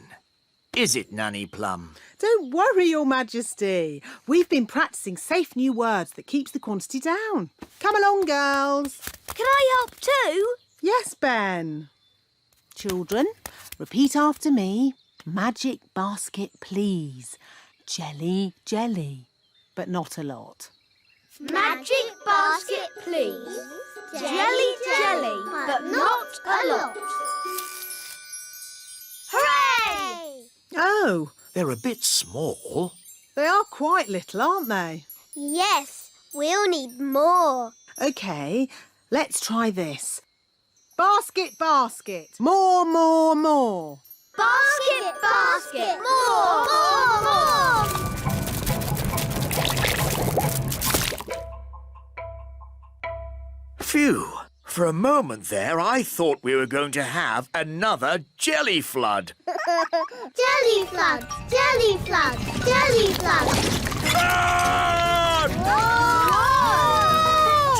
Is it, Nanny Plum? Don't worry, Your Majesty. We've been practising safe new words that keeps the quantity down. Come along, girls. Can I help too? Yes, Ben. Children, repeat after me. Magic basket, please. Jelly, jelly. But not a lot. Magic basket, please. Jelly, jelly, but not a lot. Hooray! Oh, They're a bit small. they are quite little, aren't they? Yes, we'll need more. OK, let's try this. Basket, basket. More, more, more. Basket, basket, more, more, more. Phew. For a moment there, I thought we were going to have another jelly flood. Jelly flood, jelly flood, jelly flood. Flood!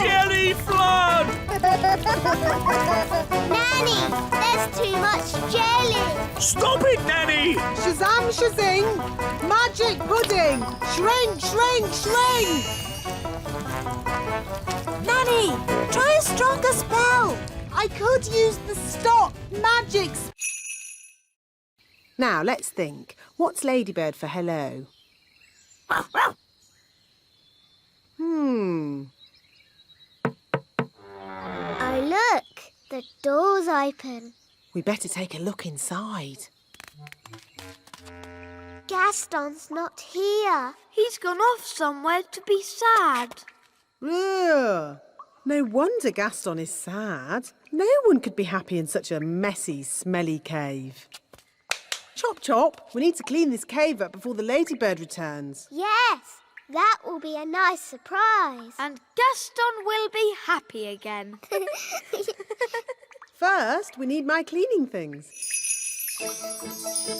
Jelly flood! Nanny, there's too much jelly. Stop it, Nanny! Shazam, shazing. Magic pudding. Shrink, shrink, shrink. Nanny, try a stronger spell. I could use the stop magic. Now, let's think. What's Ladybird for hello? Oh, look, the door's open. We better take a look inside. Gaston's not here. He's gone off somewhere to be sad. Ugh. No wonder Gaston is sad. No one could be happy in such a messy, smelly cave. Chop, chop. We need to clean this cave up before the Ladybird returns. Yes, that will be a nice surprise. And Gaston will be happy again. First, we need my cleaning things.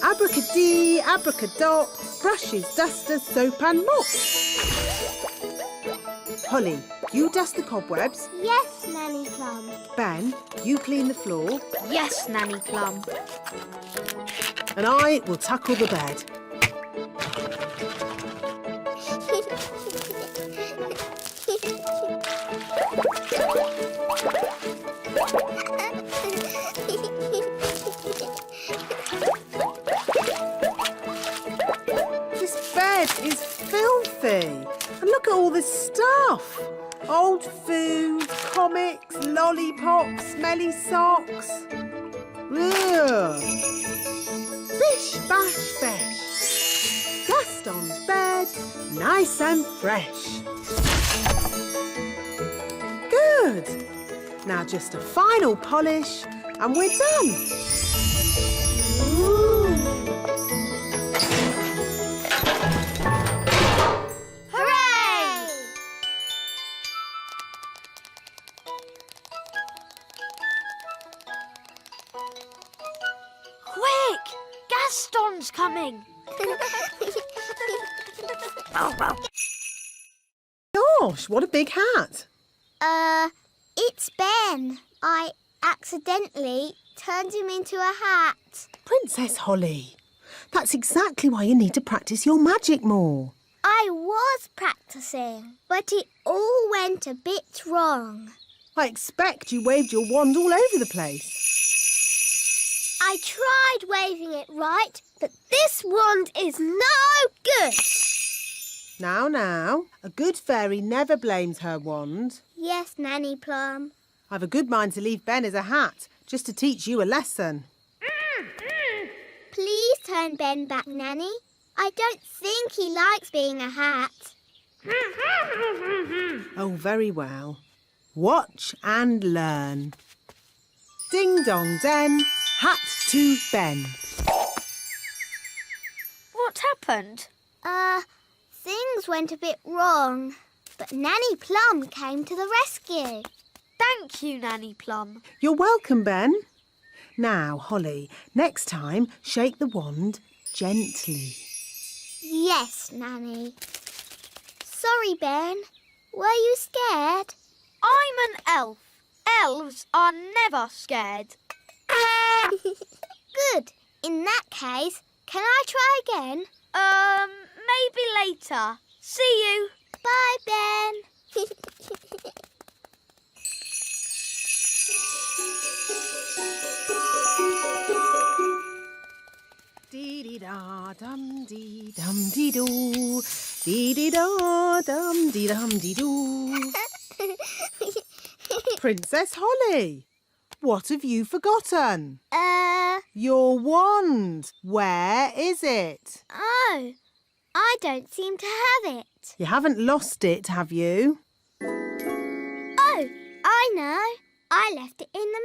Abracadee, abracadop, brushes, dusters, soap and mop. Holly, you dust the cobwebs. Yes, Nanny Plum. Ben, you clean the floor. Yes, Nanny Plum. And I will tackle the bed. This bed is filthy. And look at all this stuff. Old food, comics, lollipops, smelly socks. Ugh. Bish, bash, besh. Gaston's bed, nice and fresh. Good. Now just a final polish and we're done. Hooray! Quick! Gaston's coming. Gosh, what a big hat. It's Ben. I accidentally turned him into a hat. Princess Holly, that's exactly why you need to practice your magic more. I was practicing, but it all went a bit wrong. I expect you waved your wand all over the place. I tried waving it right, but this wand is no good. Now, a good fairy never blames her wand. Yes, Nanny Plum. I've a good mind to leave Ben as a hat, just to teach you a lesson. Please turn Ben back, Nanny. I don't think he likes being a hat. Oh, very well. Watch and learn. Ding dong den, hat to Ben. happened? Things went a bit wrong, but Nanny Plum came to the rescue. Thank you, Nanny Plum. You're welcome, Ben. Now, Holly, next time, shake the wand gently. Yes, Nanny. Sorry, Ben. Were you scared? I'm an elf. Elves are never scared. Good. In that case, can I try again? Maybe later. See you. Bye, Ben. Dee-dee-da-dum-dee-dum-dee-doo. Dee-dee-da-dum-dee-dum-dee-doo. Princess Holly, what have you forgotten? Your wand. Where is it? Oh, I don't seem to have it. You haven't lost it, have you? Oh, I know. I left it in the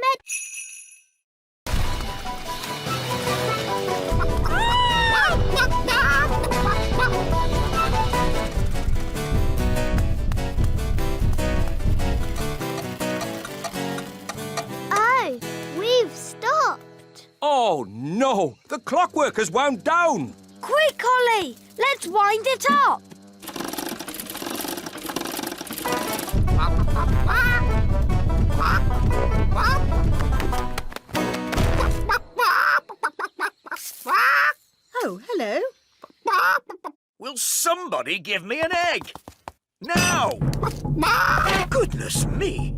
Oh, we've stopped. Oh, no! The clockwork has wound down! Quick, Holly. Let's wind it up. Oh, hello. Will somebody give me an egg? Now! Goodness me!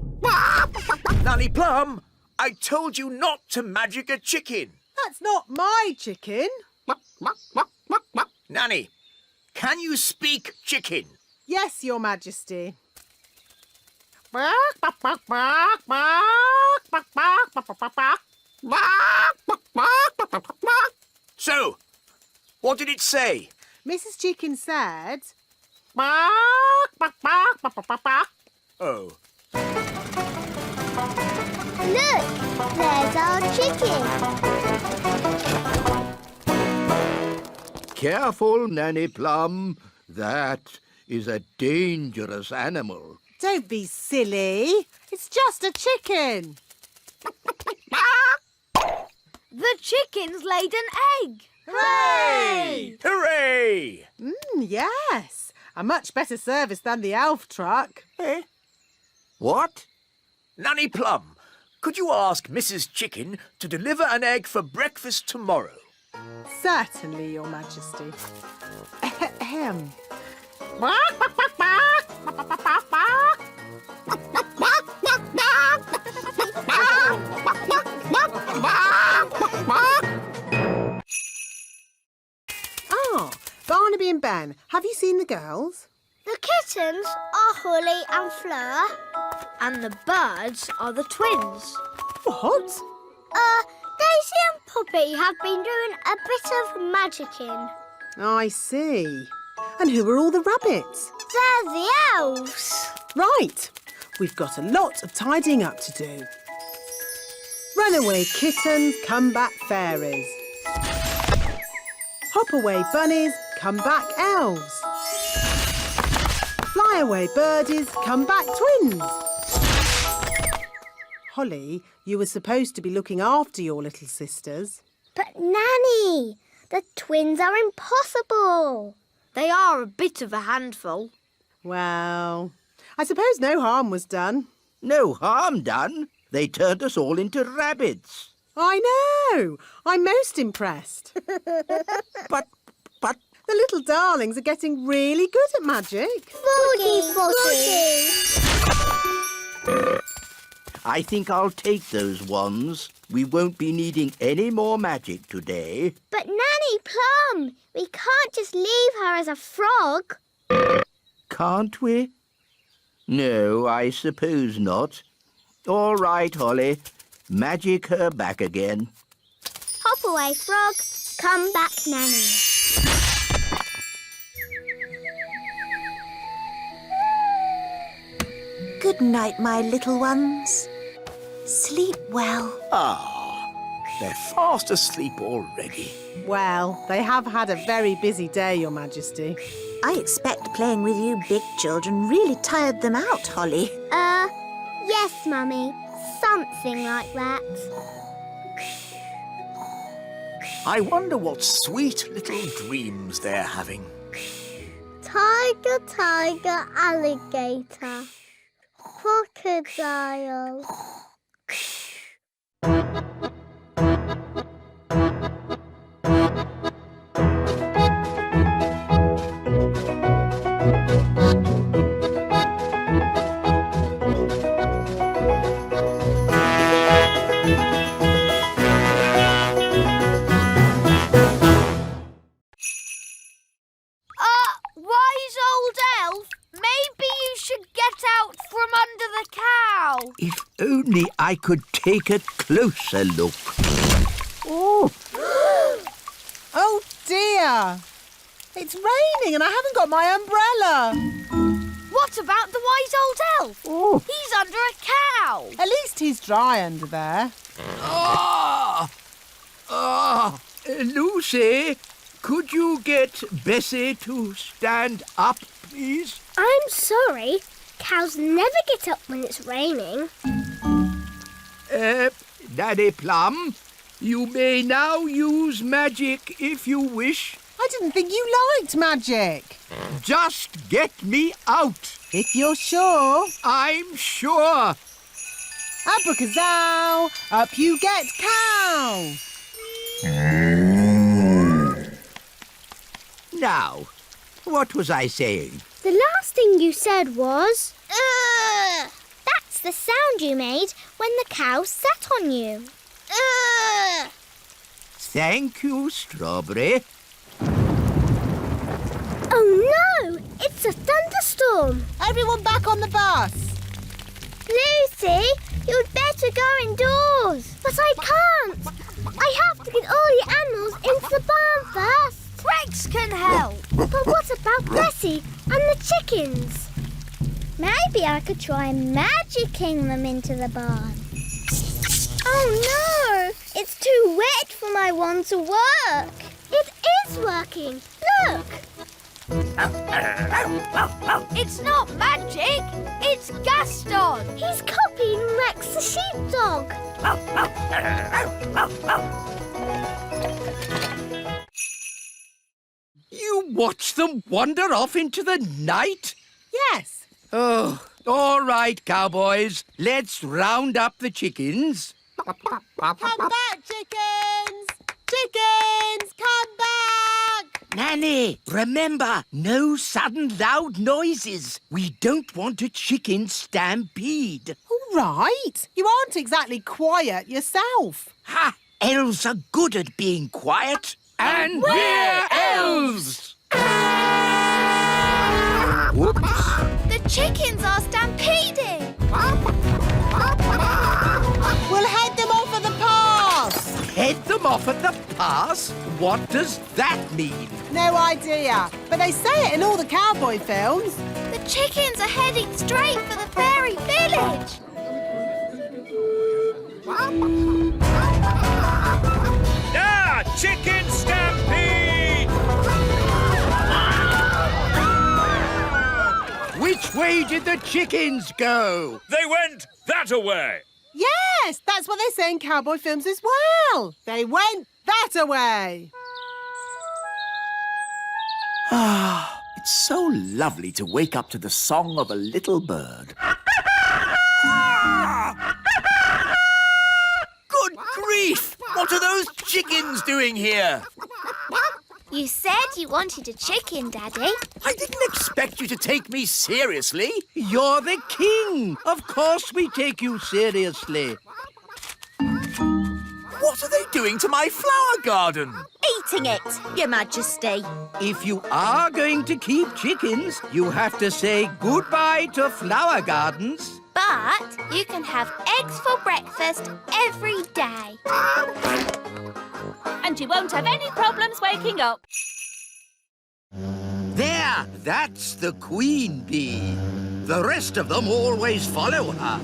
Nanny Plum, I told you not to magic a chicken. That's not my chicken. Nanny, can you speak chicken? Yes, Your Majesty. So, what did it say? Mrs. Chicken said... Oh. Look, there's our chicken. Careful, Nanny Plum. That is a dangerous animal. Don't be silly. It's just a chicken. The chicken's laid an egg. Hooray! Hooray! Yes. A much better service than the elf truck. Eh? What? Nanny Plum, could you ask Mrs. Chicken to deliver an egg for breakfast tomorrow? Certainly, Your Majesty. Ahem. Barnaby and Ben, have you seen the girls? The kittens are Holly and Fleur, and the birds are the twins. What? Daisy and Poppy have been doing a bit of magicking. I see. And who are all the rabbits? They're the elves. Right. We've got a lot of tidying up to do. Runaway kittens, come back fairies. Hop away bunnies, come back elves. Fly away birdies, come back twins. Holly, you were supposed to be looking after your little sisters. But Nanny, the twins are impossible. They are a bit of a handful. Well, I suppose no harm was done. No harm done. They turned us all into rabbits. I know. I'm most impressed. But... The little darlings are getting really good at magic. Boogie. I think I'll take those wands. We won't be needing any more magic today. But Nanny Plum, we can't just leave her as a frog. Can't we? No, I suppose not. All right, Holly. Magic her back again. Hop away, frog. Come back, Nanny. Good night, my little ones. Sleep well. Ah, They're fast asleep already. Well, they have had a very busy day, Your Majesty. I expect playing with you big children really tired them out, Holly. Yes, Mummy. Something like that. I wonder what sweet little dreams they're having. Tiger, tiger, alligator. Crocodile. Wise old elf, maybe you should get out from under the cow. If only I could take a closer look. Oh, Oh, dear. It's raining and I haven't got my umbrella. What about the wise old elf? oh. He's under a cow. At least he's dry under there. Lucy, could you get Bessie to stand up, please? I'm sorry. Cows never get up when it's raining. Daddy Plum, you may now use magic if you wish. I didn't think you liked magic. Just get me out. If you're sure. I'm sure. Abracazoo, up you get, cow. Now, what was I saying? The last thing you said was... Ugh! That's the sound you made when the cow sat on you. Ugh! Thank you, Strawberry. Oh no! It's a thunderstorm! Everyone back on the bus. Lucy, you'd better go indoors. But I can't. I have to get all the animals into the barn first. Rex can help. But what about Bessie and the chickens? Maybe I could try magicking them into the barn. Oh no! It's too wet for my wand to work. It is working. Look! It's not magic. It's Gaston. He's copying Rex the sheepdog. You watch them wander off into the night? Yes. Oh, all right, cowboys. Let's round up the chickens. Come back, chickens! Chickens, come back! Nanny, remember, no sudden loud noises. We don't want a chicken stampede. All right. You aren't exactly quiet yourself. Ha! Elves are good at being quiet. And we're elves! Whoops. The chickens are stampeding. We'll head them off at the pass. Head them off at the pass? What does that mean? No idea. But they say it in all the cowboy films. The chickens are heading straight for the fairy village. Ah, chicken stampede! Which way did the chickens go? They went that away. Yes, that's what they say in cowboy films as well. They went that away. Ah, it's so lovely to wake up to the song of a little bird. Good grief! What are those chickens doing here? You said you wanted a chicken, Daddy. I didn't expect you to take me seriously. You're the king. Of course we take you seriously. What are they doing to my flower garden? Eating it, Your Majesty. If you are going to keep chickens, you have to say goodbye to flower gardens. But you can have eggs for breakfast every day. And you won't have any problems waking up. There, that's the queen bee. The rest of them always follow her.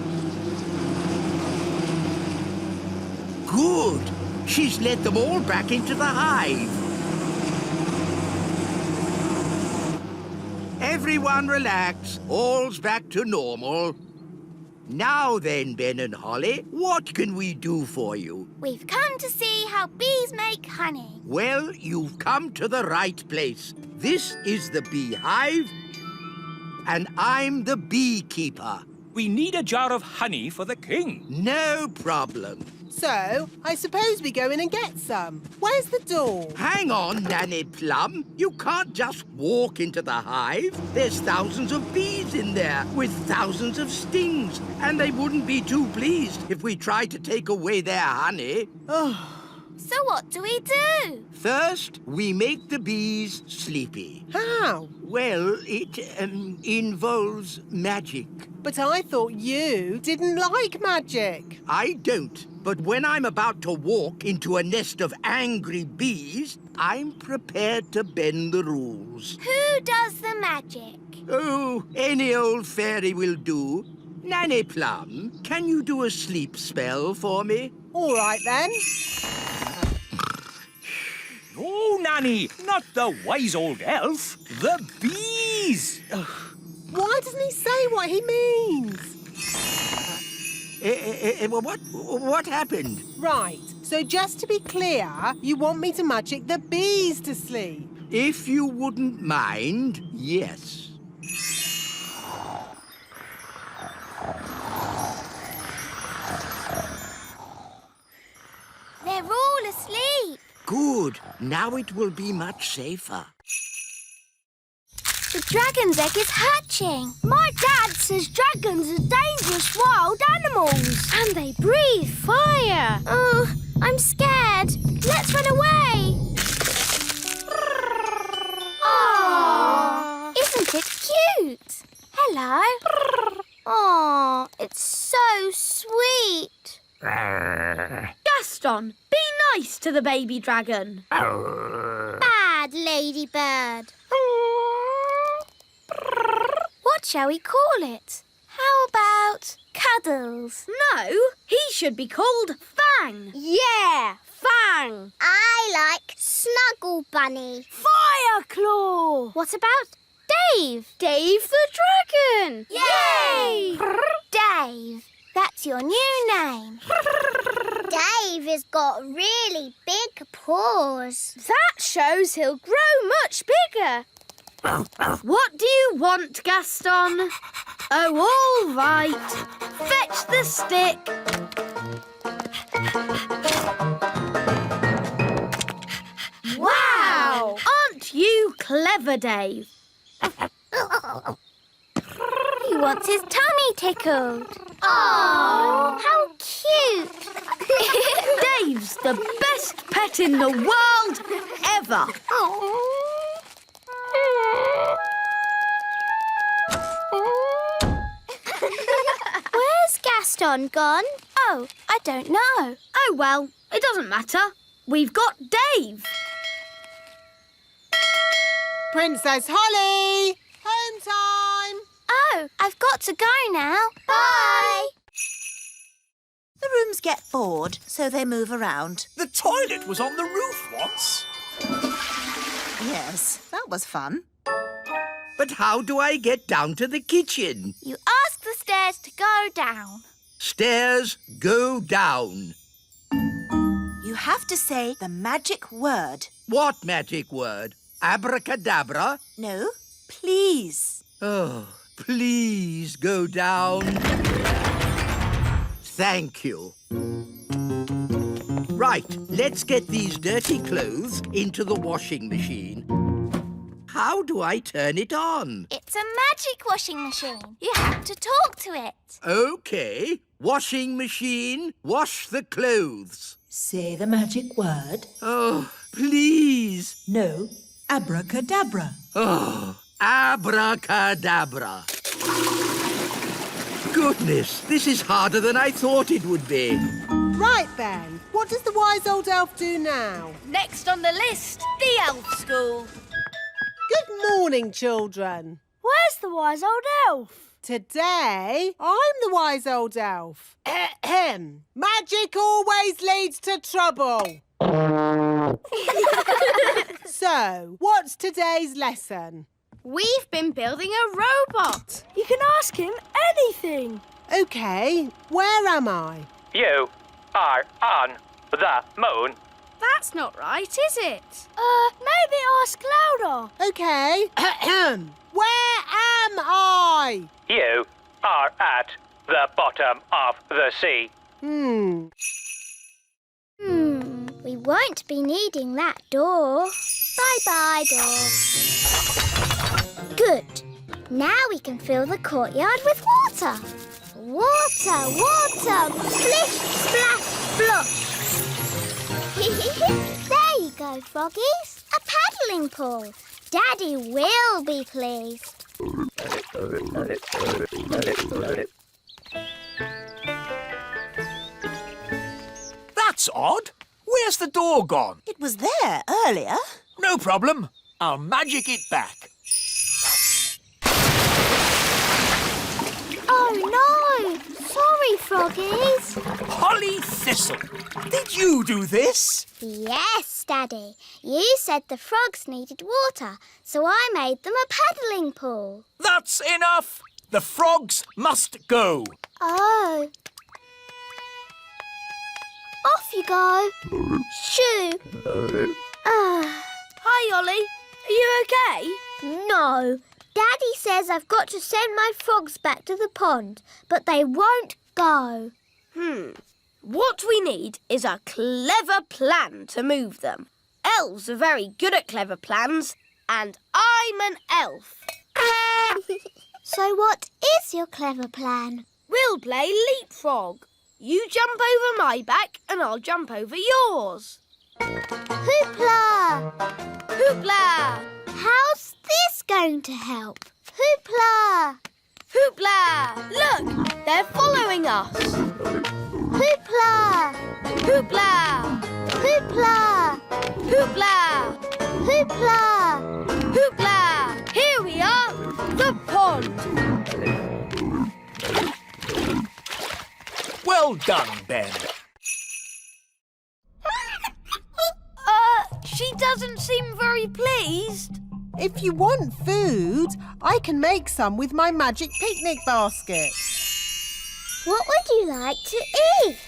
Good. She's let them all back into the hive. Everyone relax. All's back to normal. Now then, Ben and Holly, what can we do for you? We've come to see how bees make honey. Well, you've come to the right place. This is the beehive, and I'm the beekeeper. We need a jar of honey for the king. No problem. So, I suppose we go in and get some. Where's the door? Hang on, Nanny Plum. You can't just walk into the hive. There's thousands of bees in there with thousands of stings, and they wouldn't be too pleased if we tried to take away their honey. Oh, So what do we do? First, we make the bees sleepy. how? Well, it involves magic. But I thought you didn't like magic. I don't. But when I'm about to walk into a nest of angry bees, I'm prepared to bend the rules. Who does the magic? Oh, any old fairy will do. Nanny Plum, can you do a sleep spell for me? All right, then. No, Nanny, not the wise old elf. The bees. Why doesn't he say what he means? What happened? Right, so just to be clear, you want me to magic the bees to sleep? If you wouldn't mind, yes. They're all asleep. Good. Now it will be much safer. The dragon's egg is hatching. My dad says dragons are dangerous wild animals. And they breathe fire. Oh, I'm scared. Let's run away. Oh, isn't it cute? Hello. Oh, it's so sweet. Gaston, be nice to the baby dragon. Bad ladybird. What shall we call it? How about Cuddles? No, he should be called Fang. Yeah, Fang. I like Snuggle Bunny. Fireclaw. What about Dave? Dave the dragon. Yay! Dave, that's your new name. Dave has got really big paws. That shows he'll grow much bigger. What do you want, Gaston? Oh, all right. Fetch the stick. Wow! Aren't you clever, Dave? He wants his tummy tickled. Oh, how cute! Dave's the best pet in the world ever. Where's Gaston gone? Oh, I don't know. Oh, well, it doesn't matter. We've got Dave. Princess Holly! Home time! Oh, I've got to go now. Bye! The rooms get bored, so they move around. The toilet was on the roof once. Yes, that was fun. But how do I get down to the kitchen? You ask the stairs to go down. Stairs, go down. You have to say the magic word. What magic word? Abracadabra? No, please. Oh, please go down. Thank you. Right, let's get these dirty clothes into the washing machine. How do I turn it on? It's a magic washing machine. You have to talk to it. OK. Washing machine, wash the clothes. Say the magic word. Oh, please. No, abracadabra. Oh, abracadabra. Goodness, this is harder than I thought it would be. Right, Ben. What does the wise old elf do now? Next on the list, the elf school. Good morning, children. Where's the wise old elf? Today, I'm the wise old elf. Ahem. Magic always leads to trouble. So, what's today's lesson? We've been building a robot. You can ask him anything. OK, where am I? You are on the moon. That's not right, is it? Maybe ask louder. OK. Where am I? You are at the bottom of the sea. We won't be needing that door. Bye-bye, door. Good. Now we can fill the courtyard with water. Water, water, splish, splash, splosh. There you go, froggies. A paddling pool. Daddy will be pleased. That's odd. Where's the door gone? It was there earlier. No problem. I'll magic it back. Oh, no. Sorry, froggies. Holly Thistle, did you do this? Yes, Daddy. You said the frogs needed water, so I made them a paddling pool. That's enough. The frogs must go. Oh. Off you go. Shoo. Hi, Ollie. Are you okay? No. Daddy says I've got to send my frogs back to the pond, but they won't go. What we need is a clever plan to move them. Elves are very good at clever plans, and I'm an elf. So what is your clever plan? We'll play leapfrog. You jump over my back and I'll jump over yours. Hoopla! Hoopla! How's this going to help? Hoopla! Hoopla! Look, they're following us. Hoopla! Hoopla! Hoopla! Hoopla! Hoopla! Hoopla! Here we are, the pond. Well done, Ben. She doesn't seem very pleased. If you want food, I can make some with my magic picnic basket. What would you like to eat?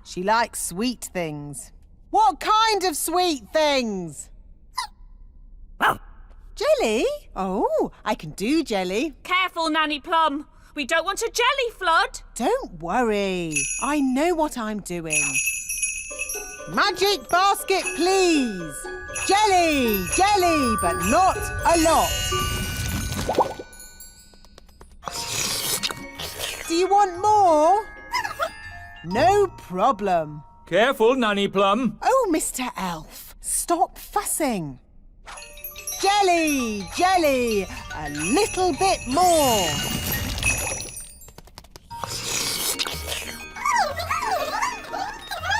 She likes sweet things. What kind of sweet things? Jelly? Oh, I can do jelly. Careful, Nanny Plum. We don't want a jelly flood. Don't worry. I know what I'm doing. Magic basket, please. Jelly, jelly, but not a lot. Do you want more? No problem. Careful, Nanny Plum. Oh, Mr. Elf, stop fussing. Jelly, jelly, a little bit more.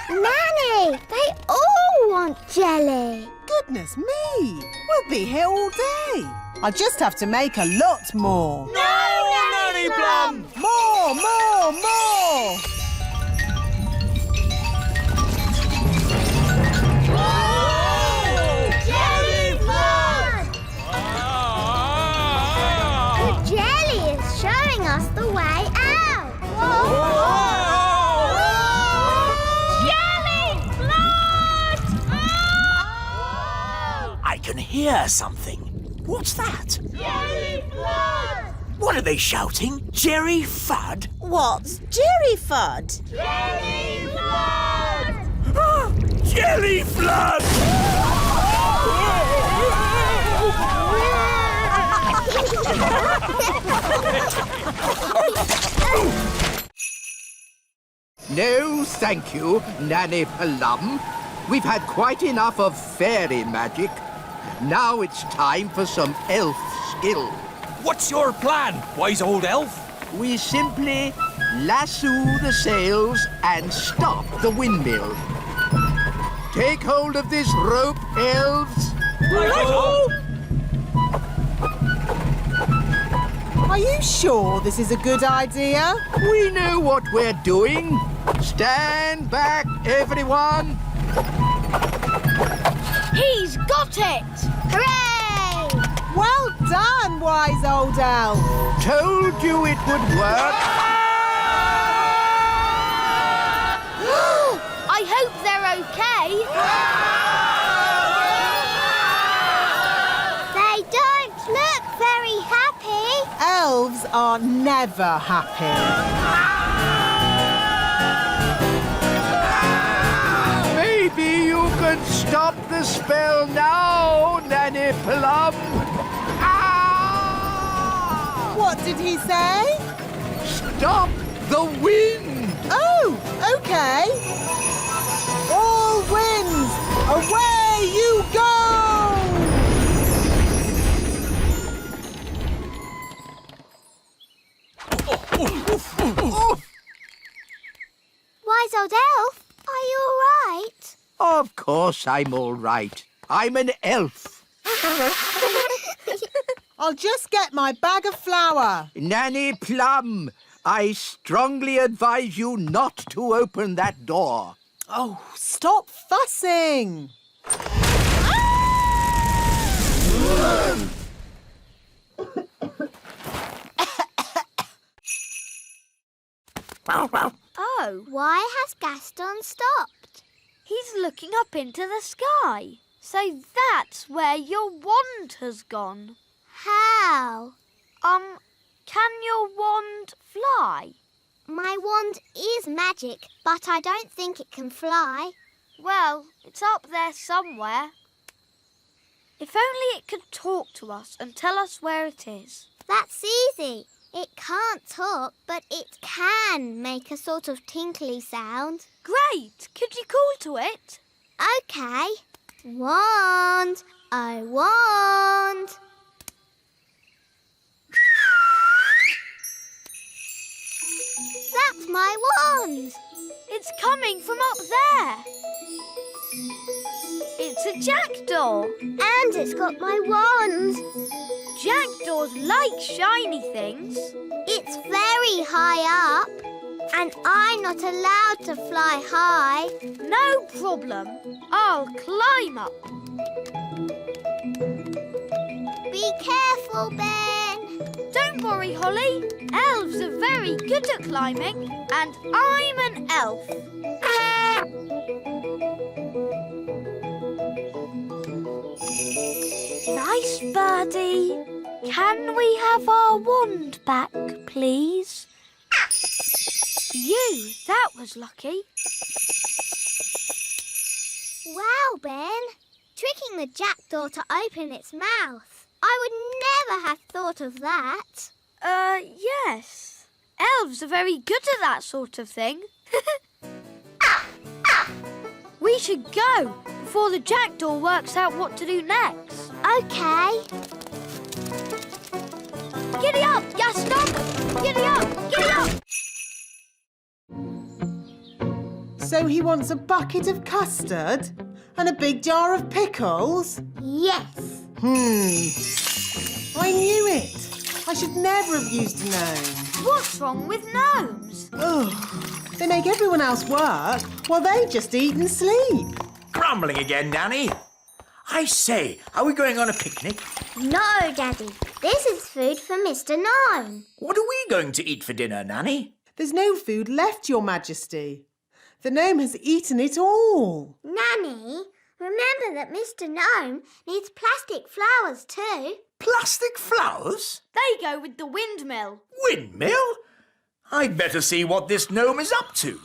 Nanny, they all want jelly. Goodness me, we'll be here all day. I'll just have to make a lot more. No, Nanny Plum! More, more, more! Jelly flood! The jelly is showing us the way out. Jelly flood! I can hear something. What's that? Jelly flood! What are they shouting? Jerry Fudd? What's Jerry Fudd? Jelly flood! Jelly Flood! No, thank you, Nanny Plum. We've had quite enough of fairy magic. Now it's time for some elf skill. What's your plan, wise old elf? We simply lasso the sails and stop the windmill. Take hold of this rope, elves. Righto! Are you sure this is a good idea? We know what we're doing. Stand back, everyone. He's got it! Hooray! Well done, wise old elf. Told you it would work. I hope they're okay. They don't look very happy. Elves are never happy. Maybe you can stop the spell now, Nanny Plum. What did he say? Stop the wind. Oh, okay. All winds, away you go! Wise old elf, are you all right? Of course I'm all right. I'm an elf. I'll just get my bag of flour. Nanny Plum, I strongly advise you not to open that door. Oh, stop fussing. Oh, Why has Gaston stopped? he's looking up into the sky. So that's where your wand has gone. How? Can your wand fly? My wand is magic, but I don't think it can fly. Well, it's up there somewhere. If only it could talk to us and tell us where it is. That's easy. It can't talk, but it can make a sort of tinkly sound. Great! Could you call to it? Okay. Wand, I wand. That's my wand. It's coming from up there. It's a jackdaw. And it's got my wand. Jackdaws like shiny things. It's very high up. And I'm not allowed to fly high. No problem. I'll climb up. Be careful, Ben. Don't worry, Holly. Elves are very good at climbing, and I'm an elf. Nice birdie. Can we have our wand back, please? That was lucky. Wow, Ben. Tricking the jackdaw to open its mouth. I would never have thought of that. Yes. Elves are very good at that sort of thing. We should go before the jackdaw works out what to do next. Okay. Giddy up, Gaston! Giddy up! Giddy up! So he wants a bucket of custard and a big jar of pickles? Yes. I knew it. I should never have used a gnome. What's wrong with gnomes? Ugh. They make everyone else work while they just eat and sleep. Grumbling again, Nanny. I say, are we going on a picnic? No, Daddy. This is food for Mr. Gnome. What are we going to eat for dinner, Nanny? There's no food left, Your Majesty. The gnome has eaten it all. Nanny, remember that Mr. Gnome needs plastic flowers too. Plastic flowers? They go with the windmill. Windmill? I'd better see what this gnome is up to.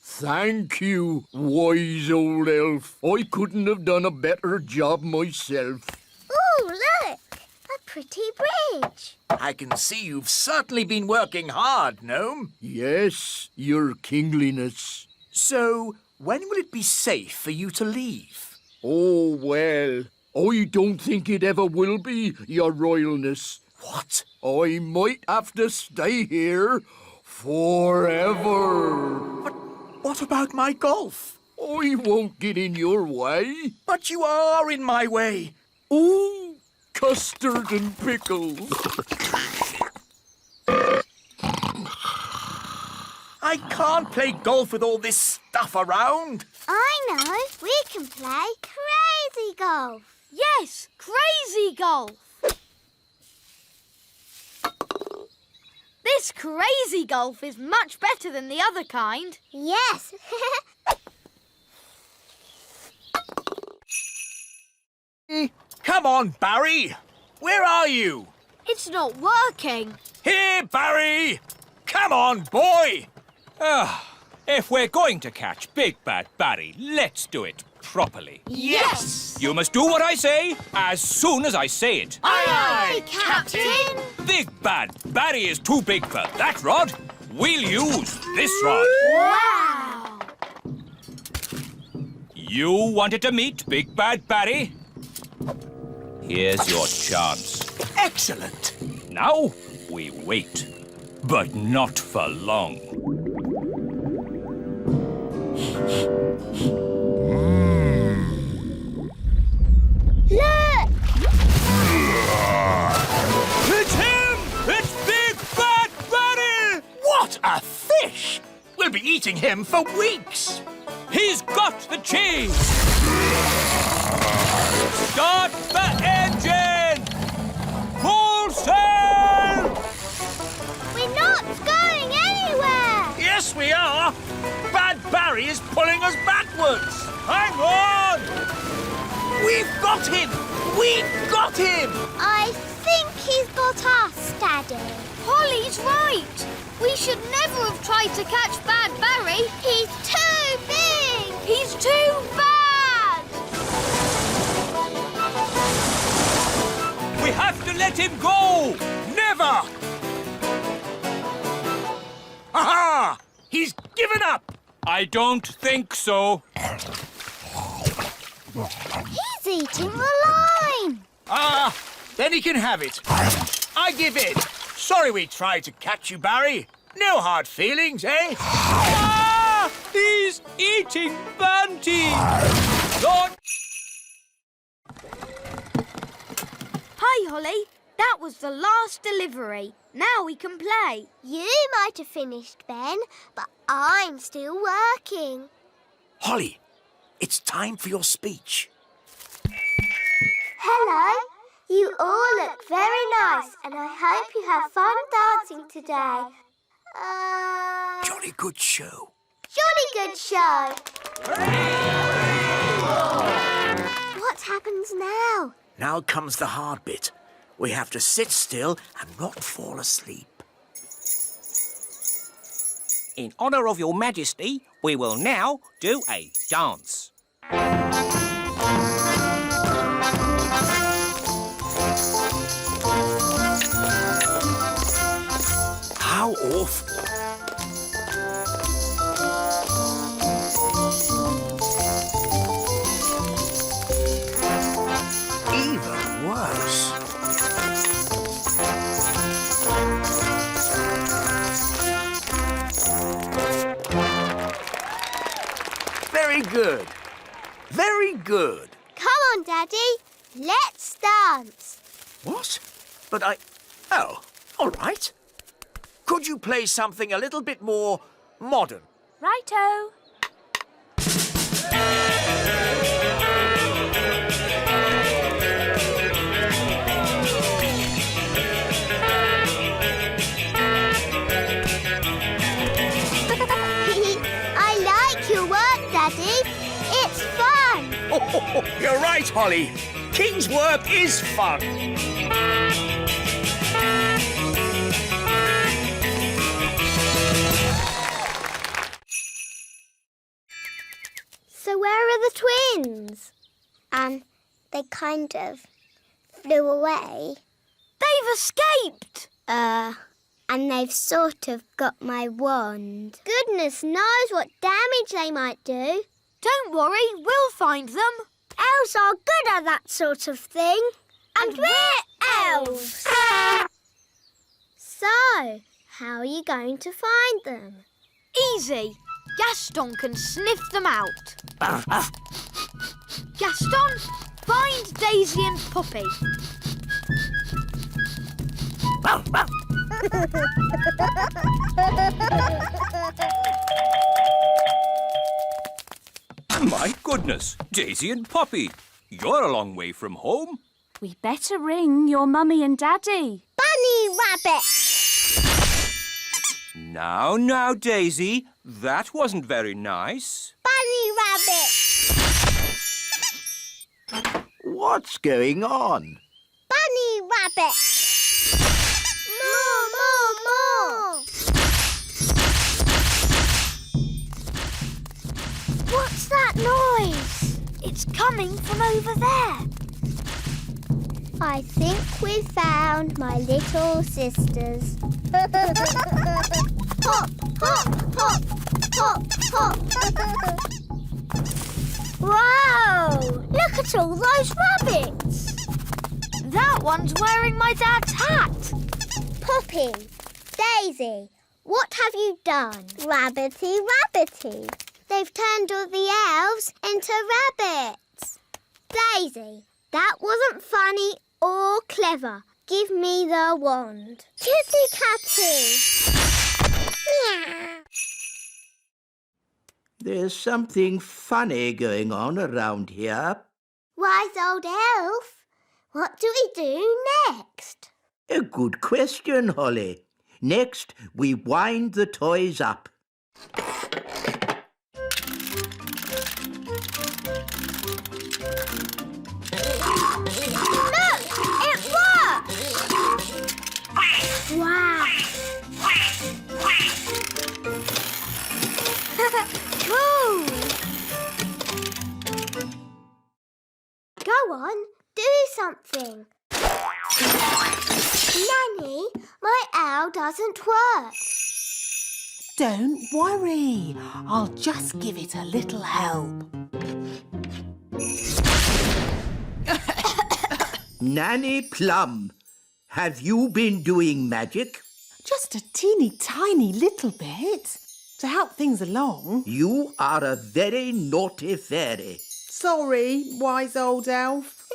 Thank you, wise old elf. I couldn't have done a better job myself. Ooh, look! A pretty bridge. I can see you've certainly been working hard, gnome. Yes, your kingliness. So, when will it be safe for you to leave? Oh, well, I don't think it ever will be, your royalness. What? I might have to stay here forever. What about my golf? I won't get in your way. But you are in my way. Ooh, custard and pickles. I can't play golf with all this stuff around. I know. We can play crazy golf. Yes, crazy golf. This crazy golf is much better than the other kind. Yes. Come on, Barry. Where are you? It's not working. Here, Barry. Come on, boy. If we're going to catch Big Bad Barry, let's do it properly. Yes! You must do what I say as soon as I say it. Aye, Captain. Big Bad Barry is too big for that rod. We'll use this rod. Wow. You wanted to meet Big Bad Barry? Here's your chance. Excellent. Now we wait, but not for long. Look! It's him! It's Big Bad Barry! What a fish! We'll be eating him for weeks. He's got the cheese! Start the engine! Full sail! We're not going anywhere! Yes, we are. Bad Barry is pulling us backwards. Hang on! We've got him! We've got him! I think he's got us, Daddy. Holly's right. We should never have tried to catch Bad Barry. He's too big! He's too bad! We have to let him go! Never! Aha! He's given up! I don't think so. He's eating the line! Then he can have it. I give in. Sorry we tried to catch you, Barry. No hard feelings, eh? Ah! He's eating Banty! Don't... Hi, Holly. That was the last delivery. Now we can play. You might have finished, Ben, but I'm still working. Holly, it's time for your speech. Hello. You all look very nice, and I hope you have fun dancing today. Jolly good show. Jolly good show. What happens now? Now comes the hard bit. We have to sit still and not fall asleep. In honour of your majesty, we will now do a dance. How awful. Even worse. Very good. Very good. Come on, Daddy. Let's dance. What? But Oh, all right. Could you play something a little bit more modern? Righto. I like your work, Daddy. It's fun. Oh, you're right, Holly. King's work is fun. So where are the twins? They kind of flew away. They've escaped. And they've sort of got my wand. Goodness knows what damage they might do. Don't worry, we'll find them. Elves are good at that sort of thing. And we're elves. So, how are you going to find them? Easy. Gaston can sniff them out. Gaston, find Daisy and Poppy. My goodness, Daisy and Poppy, you're a long way from home. We better ring your mummy and daddy. Bunny Rabbit! Now, Daisy, that wasn't very nice. Bunny Rabbit! What's going on? Bunny Rabbit! More, more, more! What's that noise? It's coming from over there. I think we've found my little sisters. Hop, hop, hop, hop, hop. Wow! Look at all those rabbits. That one's wearing my dad's hat. Poppy, Daisy, what have you done? Rabbity, rabbity. They've turned all the elves into rabbits. Daisy, that wasn't funny or clever. Give me the wand. Kitty Catty. Meow. There's something funny going on around here. Wise old elf, what do we do next? A good question, Holly. Next, we wind the toys up. Look, it worked! Wow! Cool! Go on, do something. Nanny, my owl doesn't work. Don't worry. I'll just give it a little help. Nanny Plum, have you been doing magic? Just a teeny tiny little bit to help things along. You are a very naughty fairy. Sorry, wise old elf.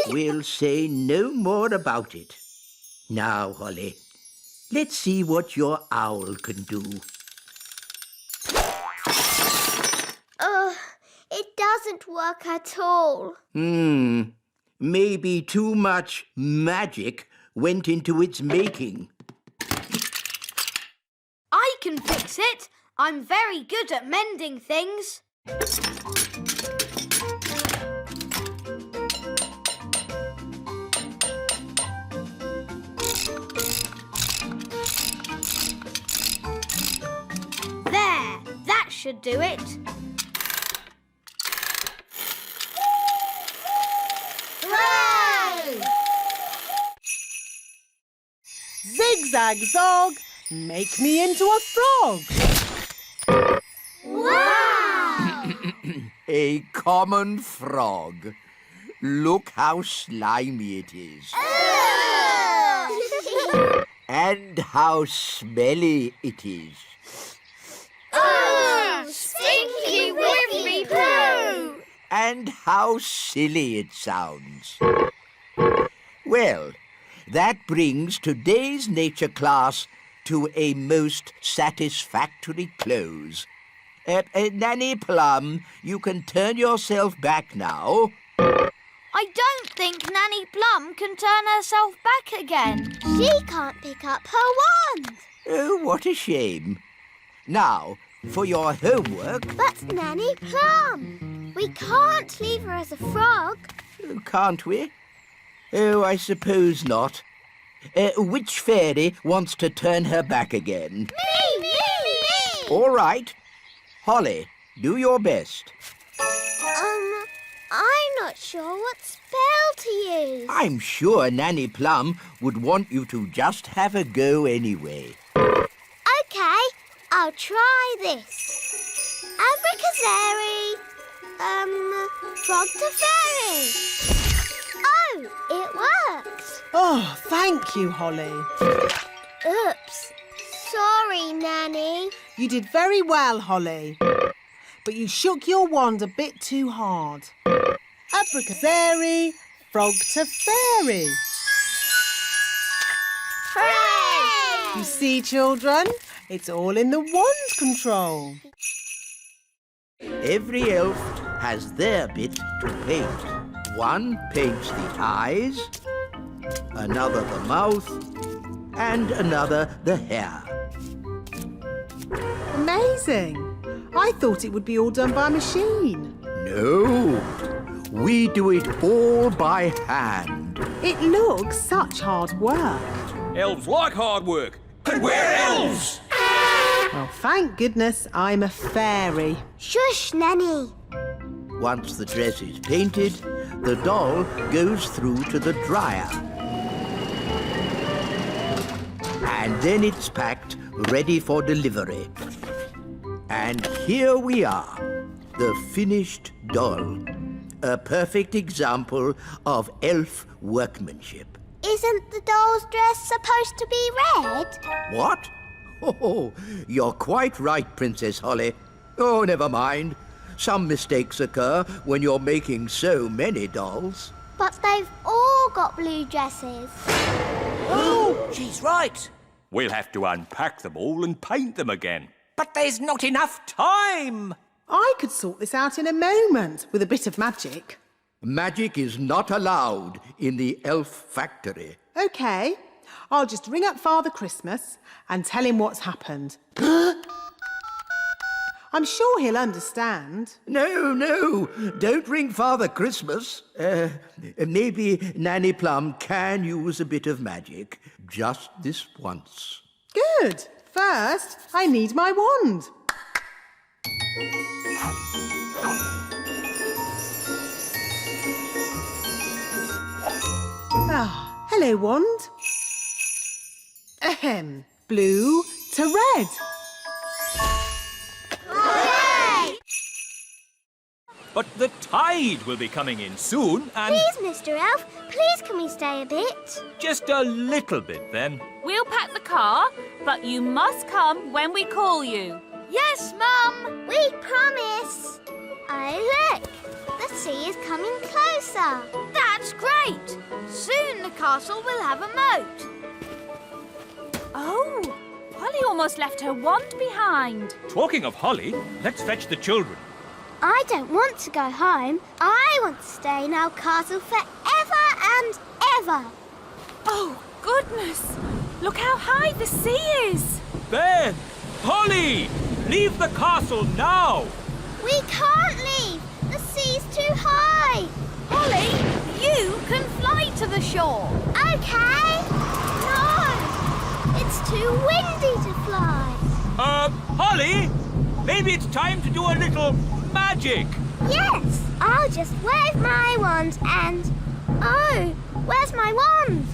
We'll say no more about it. Now, Holly, let's see what your owl can do. It doesn't work at all. Maybe too much magic went into its making. I can fix it. I'm very good at mending things. There, that should do it. Hooray! Zigzag zog, make me into a frog. Wow! A common frog. Look how slimy it is. And how smelly it is. Oh, stinky whiffy poo! And how silly it sounds. Well, that brings today's nature class to a most satisfactory close. Nanny Plum, you can turn yourself back now. I don't think Nanny Plum can turn herself back again. She can't pick up her wand. Oh, what a shame. Now, for your homework... But Nanny Plum, we can't leave her as a frog. Can't we? Oh, I suppose not. Which fairy wants to turn her back again? Me! All right. Holly, do your best. I'm not sure what spell to use. I'm sure Nanny Plum would want you to just have a go anyway. OK, I'll try this. Abracazary, frog to fairy. Oh, it worked. Oh, thank you, Holly. Oops, Sorry, Nanny. You did very well, Holly. But you shook your wand a bit too hard. Abracadabra, frog to fairy. Hooray! You see, children, it's all in the wand control. Every elf has their bit to paint. One paints the eyes, another the mouth, and another the hair. Amazing. I thought it would be all done by machine. No, we do it all by hand. It looks such hard work. Elves like hard work. And we're elves! Well, thank goodness I'm a fairy. Shush, Nanny. Once the dress is painted, the doll goes through to the dryer. And then it's packed, ready for delivery. And here we are, the finished doll. A perfect example of elf workmanship. Isn't the doll's dress supposed to be red? What? Oh, you're quite right, Princess Holly. Oh, never mind. Some mistakes occur when you're making so many dolls. But they've all got blue dresses. Oh, she's right. We'll have to unpack them all and paint them again. But there's not enough time. I could sort this out in a moment with a bit of magic. Magic is not allowed in the elf factory. OK, I'll just ring up Father Christmas and tell him what's happened. I'm sure he'll understand. No, don't ring Father Christmas. Maybe Nanny Plum can use a bit of magic. Just this once. Good. First, I need my wand. Ah, hello, wand. Ahem. Blue to red. But the tide will be coming in soon and... Please, Mr. Elf, please can we stay a bit? Just a little bit, then. We'll pack the car, but you must come when we call you. Yes, Mum. We promise. Oh, look. The sea is coming closer. That's great. Soon the castle will have a moat. Oh, Holly almost left her wand behind. Talking of Holly, let's fetch the children. I don't want to go home. I want to stay in our castle forever and ever. Oh, goodness. Look how high the sea is. Ben! Holly! Leave the castle now! We can't leave. The sea's too high. Holly, you can fly to the shore. Okay. No, it's too windy to fly. Holly? Maybe it's time to do a little magic. Yes, I'll just wave my wand and... Oh, where's my wand?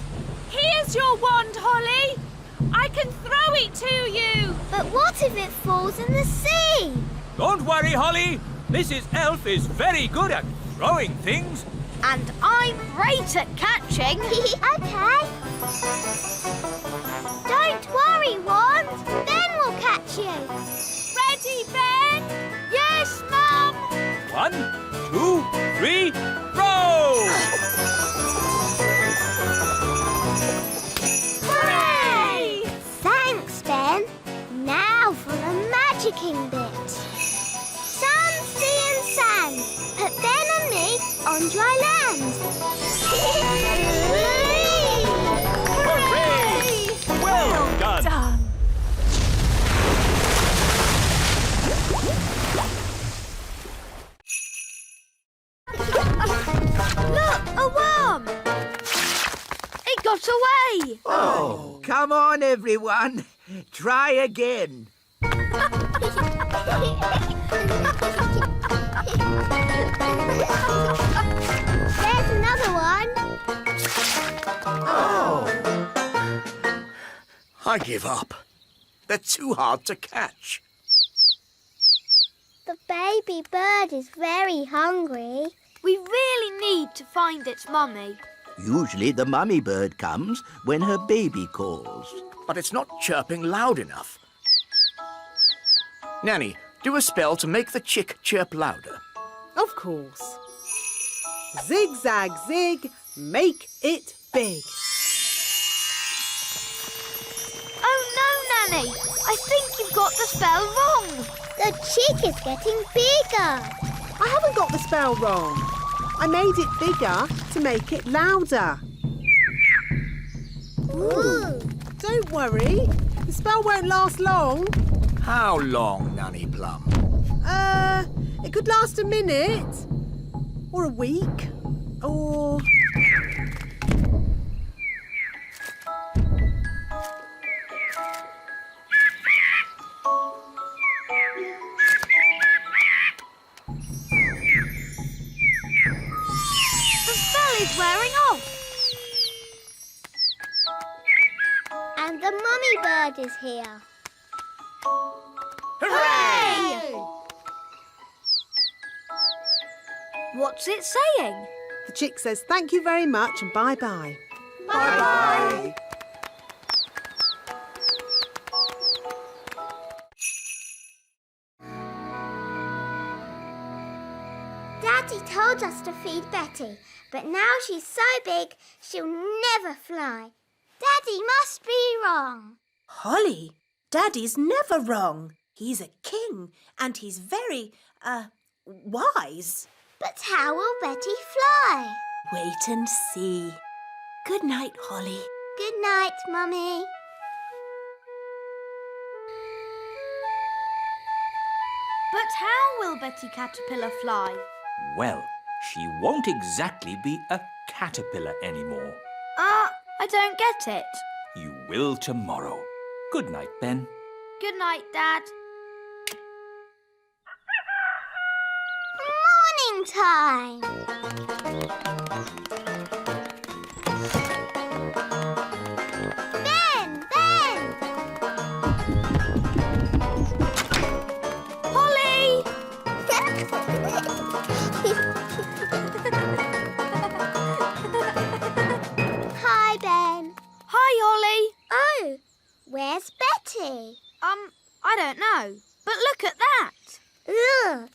Here's your wand, Holly. I can throw it to you. But what if it falls in the sea? Don't worry, Holly. Mrs. Elf is very good at throwing things. And I'm great at catching. Okay. Don't worry, wand. Ben will catch you. Ready, Ben? Yes, Mum. 1, 2, 3, row! Hooray! Thanks, Ben. Now for the magicking bit. Sun, sea and sand. Put Ben and me on dry land. Hooray! Well done. Look, a worm. It got away. Oh, come on, everyone. Try again. There's another one. Oh. I give up. They're too hard to catch. The baby bird is very hungry. We really need to find its mummy. Usually the mummy bird comes when her baby calls. but it's not chirping loud enough. Nanny, do a spell to make the chick chirp louder. Of course. Zig, zag, zig, make it big. Oh no, Nanny! I think you've got the spell wrong. The chick is getting bigger. I haven't got the spell wrong. I made it bigger to make it louder. Ooh. Don't worry. The spell won't last long. How long, Nanny Plum? It could last a minute. Or a week. Or... The spell is wearing off. And the mummy bird is here. Hooray! What's it saying? The chick says thank you very much and bye-bye. Bye-bye. Daddy told us to feed Betty, but now she's so big she'll never fly. Daddy must be wrong. Holly, Daddy's never wrong. He's a king and he's very, wise. But how will Betty fly? Wait and see. Good night, Holly. Good night, Mummy. But how will Betty Caterpillar fly? Well, she won't exactly be a caterpillar anymore. I don't get it. You will tomorrow. Good night, Ben. Good night, Dad. Morning time. Ben! Holly! Hi, Ben. Hi, Holly. Oh, where's Betty? I don't know. But look at that. Ugh.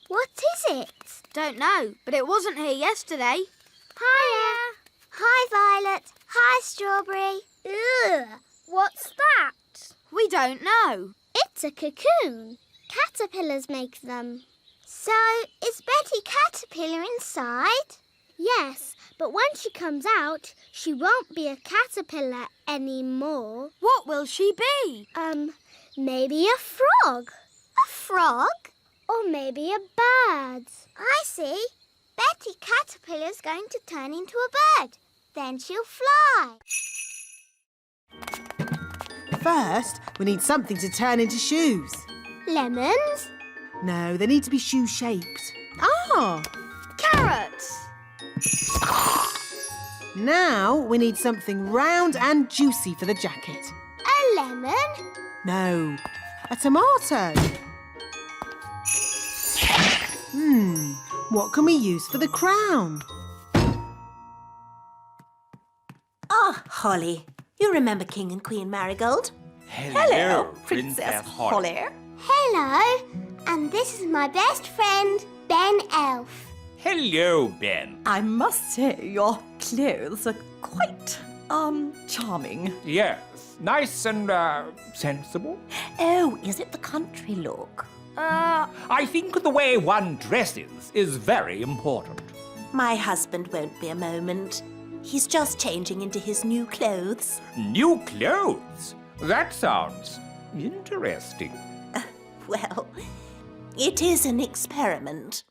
What is it? Don't know, but it wasn't here yesterday. Hiya. Hi, Violet. Hi, Strawberry. Ugh. What's that? We don't know. It's a cocoon. Caterpillars make them. So, is Betty Caterpillar inside? Yes, but when she comes out, she won't be a caterpillar anymore. What will she be? Maybe a frog. A frog? Or maybe a bird. I see. Betty Caterpillar's going to turn into a bird. Then she'll fly. First, we need something to turn into shoes. Lemons? No, they need to be shoe-shaped. Ah! Carrots. Now we need something round and juicy for the jacket. A lemon? No, a tomato. What can we use for the crown? Ah, Holly. You remember King and Queen Marigold? Hello, Princess Holly. Hello. And this is my best friend, Ben Elf. Hello, Ben. I must say your clothes are quite, charming. Yes, nice and, sensible. Oh, is it the country look? I think the way one dresses is very important. My husband won't be a moment. He's just changing into his new clothes. New clothes? That sounds interesting. Well, it is an experiment.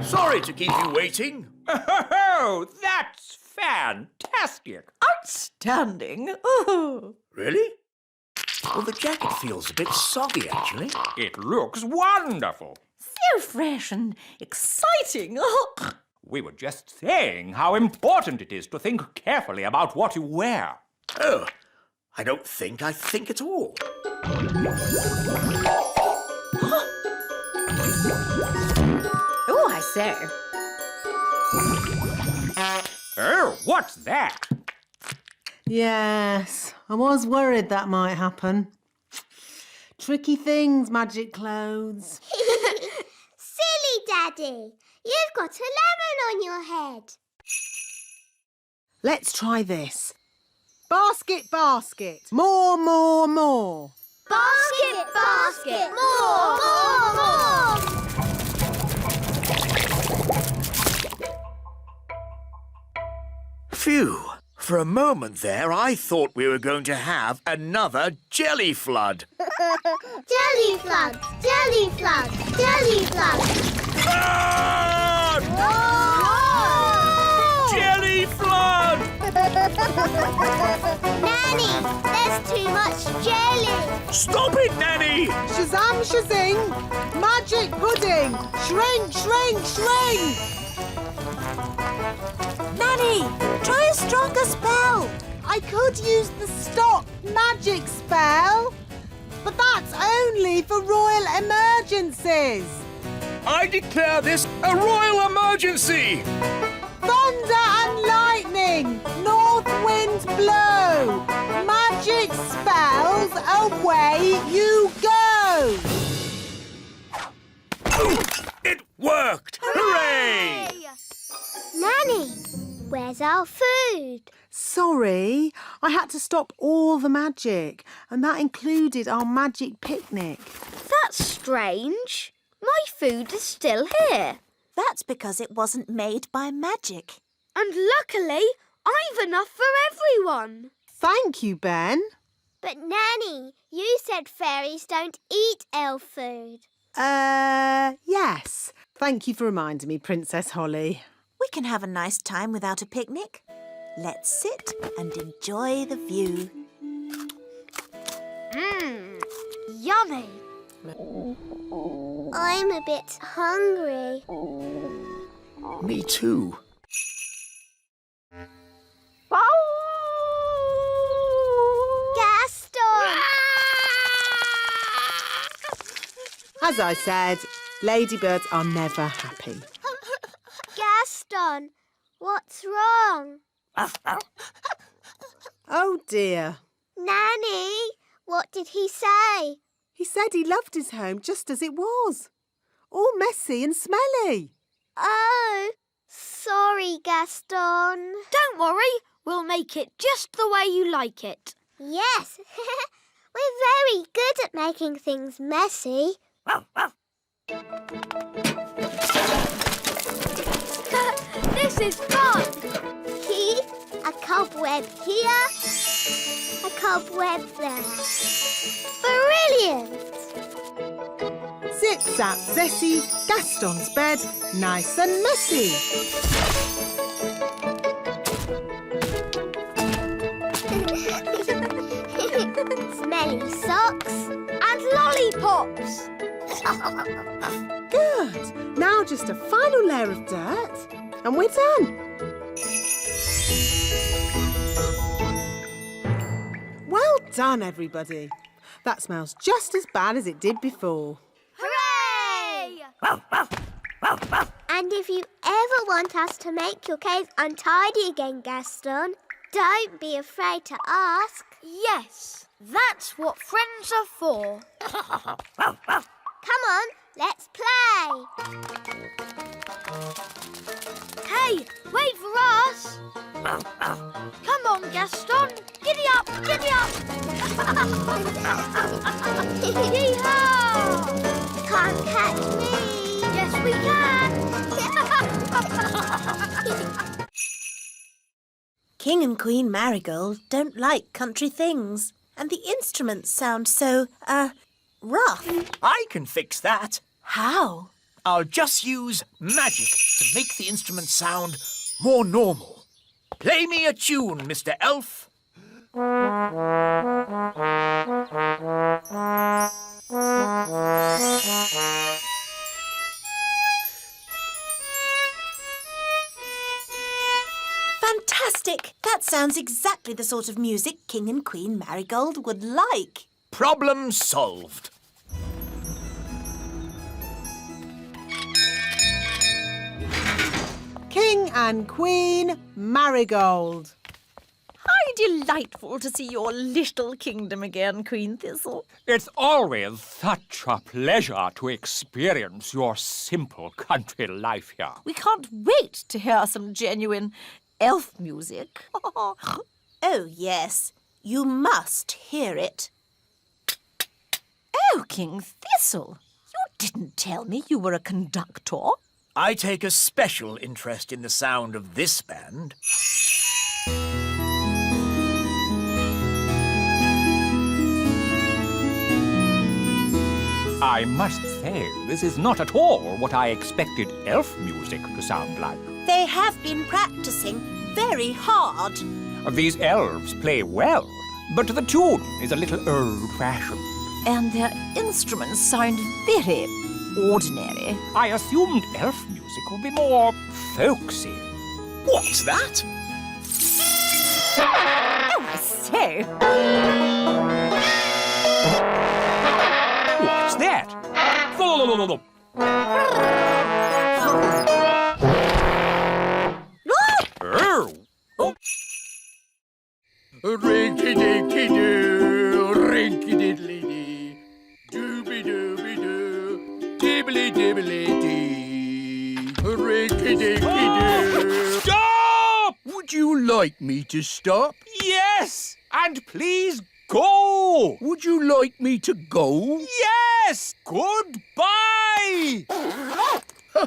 Sorry to keep you waiting. Oh, that's fantastic. Outstanding. Oh. Really? Well, the jacket feels a bit soggy, actually. It looks wonderful. So fresh and exciting. We were just saying how important it is to think carefully about what you wear. Oh, I don't think I think at all. Oh, I say. Oh, What's that? Yes, I was worried that might happen. Tricky things, magic clothes. Silly Daddy, you've got a lemon on your head. Let's try this. Basket, basket. More, more, more. Basket, basket, more, more, more. Phew. For a moment there, I thought we were going to have another jelly flood. Jelly floods, jelly floods, jelly floods. Flood! Jelly flood! Nanny, there's too much jelly. Stop it, Nanny! Shazam, shazing. Magic pudding. Shrink, shrink, shrink. Nanny, try a stronger spell. I could use the stop magic spell, but that's only for royal emergencies. I declare this a royal emergency! Thunder and lightning, north winds blow, magic spells, away you go. It worked! Hooray! Nanny, where's our food? Sorry, I had to stop all the magic, and that included our magic picnic. That's strange. My food is still here. That's because it wasn't made by magic. And luckily, I've enough for everyone. Thank you, Ben. But Nanny, you said fairies don't eat elf food. Yes. Thank you for reminding me, Princess Holly. We can have a nice time without a picnic. Let's sit and enjoy the view. Yummy. I'm a bit hungry. Me too. Gaston! As I said, ladybirds are never happy. Gaston, what's wrong? Oh dear. Nanny, what did he say? He said he loved his home just as it was. All messy and smelly. Oh, sorry, Gaston. Don't worry, we'll make it just the way you like it. Yes, we're very good at making things messy. This is fun. A cobweb here, a cobweb there. Brilliant! Zip, zap, zessie, Gaston's bed, nice and messy. Smelly socks and lollipops. Good. Now just a final layer of dirt and we're done. Well done, everybody. That smells just as bad as it did before. Hooray! And if you ever want us to make your cave untidy again, Gaston, don't be afraid to ask. Yes, that's what friends are for. Come on, let's play. Hey, wait for us. Come on, Gaston. Giddy up, giddy up. Yee-haw! Can't catch me. Yes, we can. King and Queen Marigold don't like country things, and the instruments sound so, rough. I can fix that. How? I'll just use magic to make the instrument sound more normal. Play me a tune, Mr. Elf. Fantastic! That sounds exactly the sort of music King and Queen Marigold would like. Problem solved. King and Queen Marigold. How delightful to see your little kingdom again, Queen Thistle. It's always such a pleasure to experience your simple country life here. We can't wait to hear some genuine elf music. Oh, yes. You must hear it. Oh, King Thistle, you didn't tell me you were a conductor. I take a special interest in the sound of this band. I must say, this is not at all what I expected elf music to sound like. They have been practicing very hard. These elves play well, but the tune is a little old-fashioned. And their instruments sound very ordinary. I assumed elf music would be more folksy. What's that? Oh, I say. What's that? Oh. Rinky-dinky-doo, rinky-diddly-dee, dooby-dooby-doo, dibbly-dibbly-dee, rinky-dinky-doo. Stop! Would you like me to stop? Yes! And please go! Would you like me to go? Yes! Goodbye!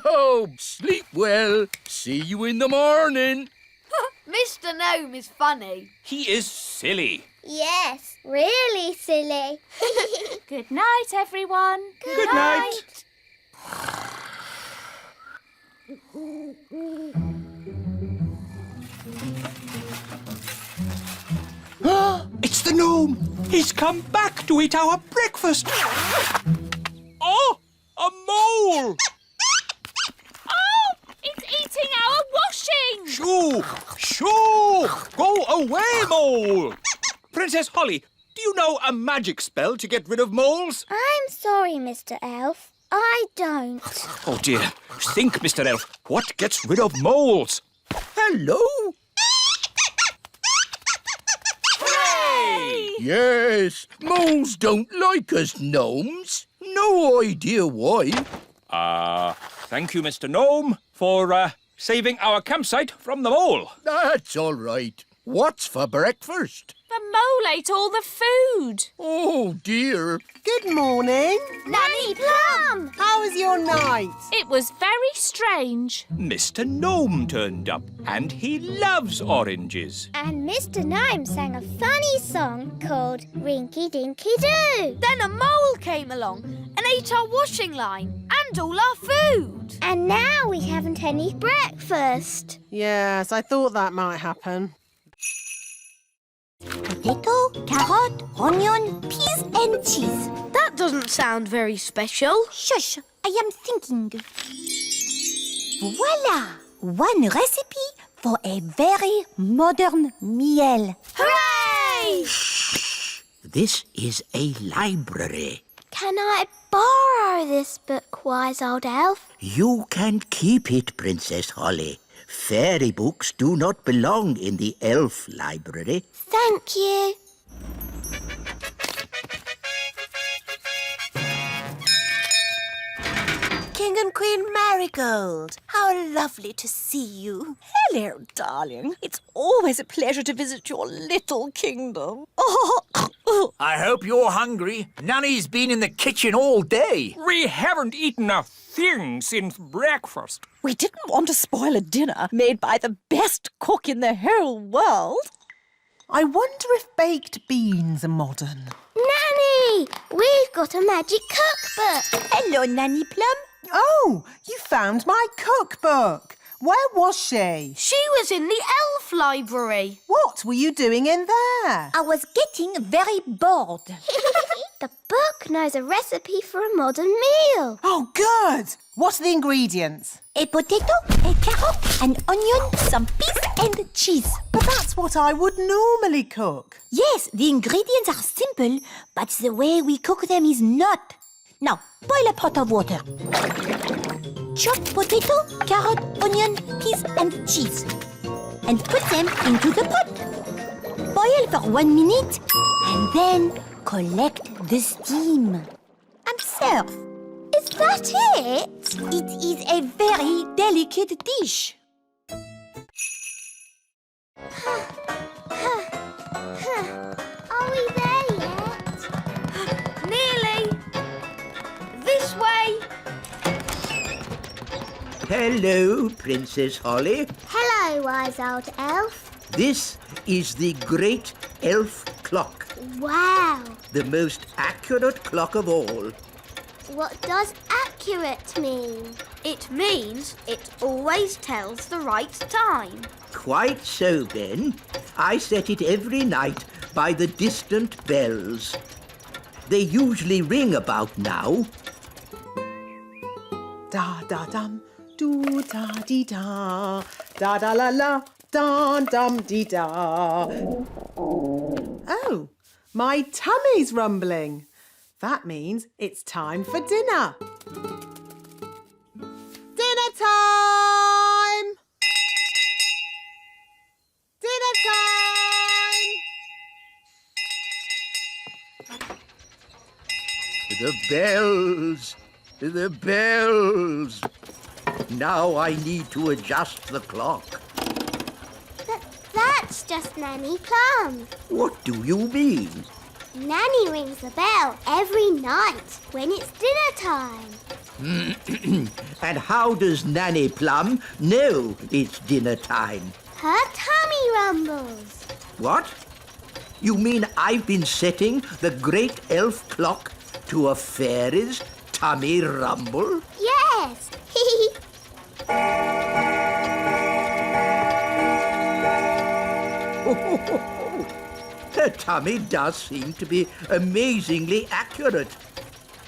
Oh, sleep well. See you in the morning. Mr. Gnome is funny. He is silly. Yes, really silly. Good night, everyone. Good night. It's the gnome. He's come back to eat our breakfast. Oh, a mole! Oh, it's eating our washing. Shoo! Shoo! Go away, mole! Princess Holly, do you know a magic spell to get rid of moles? I'm sorry, Mr. Elf. I don't. Oh, dear. Think, Mr. Elf. What gets rid of moles? Hello? Hooray! Yes, moles don't like us gnomes. No idea why. Thank you, Mr. Gnome, for saving our campsite from the mole. That's all right. What's for breakfast? The mole ate all the food. Oh, dear. Good morning. Nanny Plum! How was your night? It was very strange. Mr. Gnome turned up, and he loves oranges. And Mr. Gnome sang a funny song called Rinky Dinky Doo. Then a mole came along and ate our washing line and all our food. And now we haven't any breakfast. Yes, I thought that might happen. Potato, carrot, onion, peas and cheese. That doesn't sound very special. Shush, I am thinking. Voila! One recipe for a very modern meal. Hooray! This is a library. Can I borrow this book, wise old elf? You can keep it, Princess Holly. Fairy books do not belong in the elf library. Thank you. King and Queen Marigold, how lovely to see you. Hello, darling. It's always a pleasure to visit your little kingdom. I hope you're hungry. Nanny's been in the kitchen all day. We haven't eaten a thing since breakfast. We didn't want to spoil a dinner made by the best cook in the whole world. I wonder if baked beans are modern. Nanny, we've got a magic cookbook. Hello, Nanny Plum. Oh, you found my cookbook. Where was she? She was in the elf library. What were you doing in there? I was getting very bored. The book knows a recipe for a modern meal. Oh, good. What are the ingredients? A potato, a carrot, an onion, some peas and cheese. But that's what I would normally cook. Yes, the ingredients are simple, but the way we cook them is not. Now, boil a pot of water. chop potato, carrot, onion, peas and cheese. And put them into the pot. Boil for 1 minute and then collect the steam. And serve. Is that it? It is a very delicate dish. Are we there yet? Nearly. This way. Hello, Princess Holly. Hello, wise old elf. This is the Great Elf Clock, Wow. the most accurate clock of all. What does accurate mean? It means it always tells the right time. Quite so, Ben. I set it every night by the distant bells. They usually ring about now. Da-da-dum, do-da-dee-da, da-da-la-la, dum-dum-dee-da. Oh, my tummy's rumbling. That means it's time for dinner. Dinner time! Dinner time! The bells! The bells! Now I need to adjust the clock. That's just Nanny Plum. What do you mean? Nanny rings the bell every night when it's dinner time. And how does Nanny Plum know it's dinner time? Her tummy rumbles. What? You mean I've been setting the Great Elf Clock to a fairy's tummy rumble? Yes. Her tummy does seem to be amazingly accurate.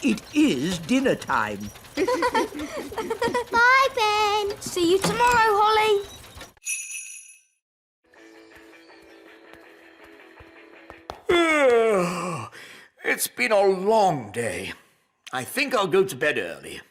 It is dinner time. Bye, Ben. See you tomorrow, Holly. It's been a long day. I think I'll go to bed early.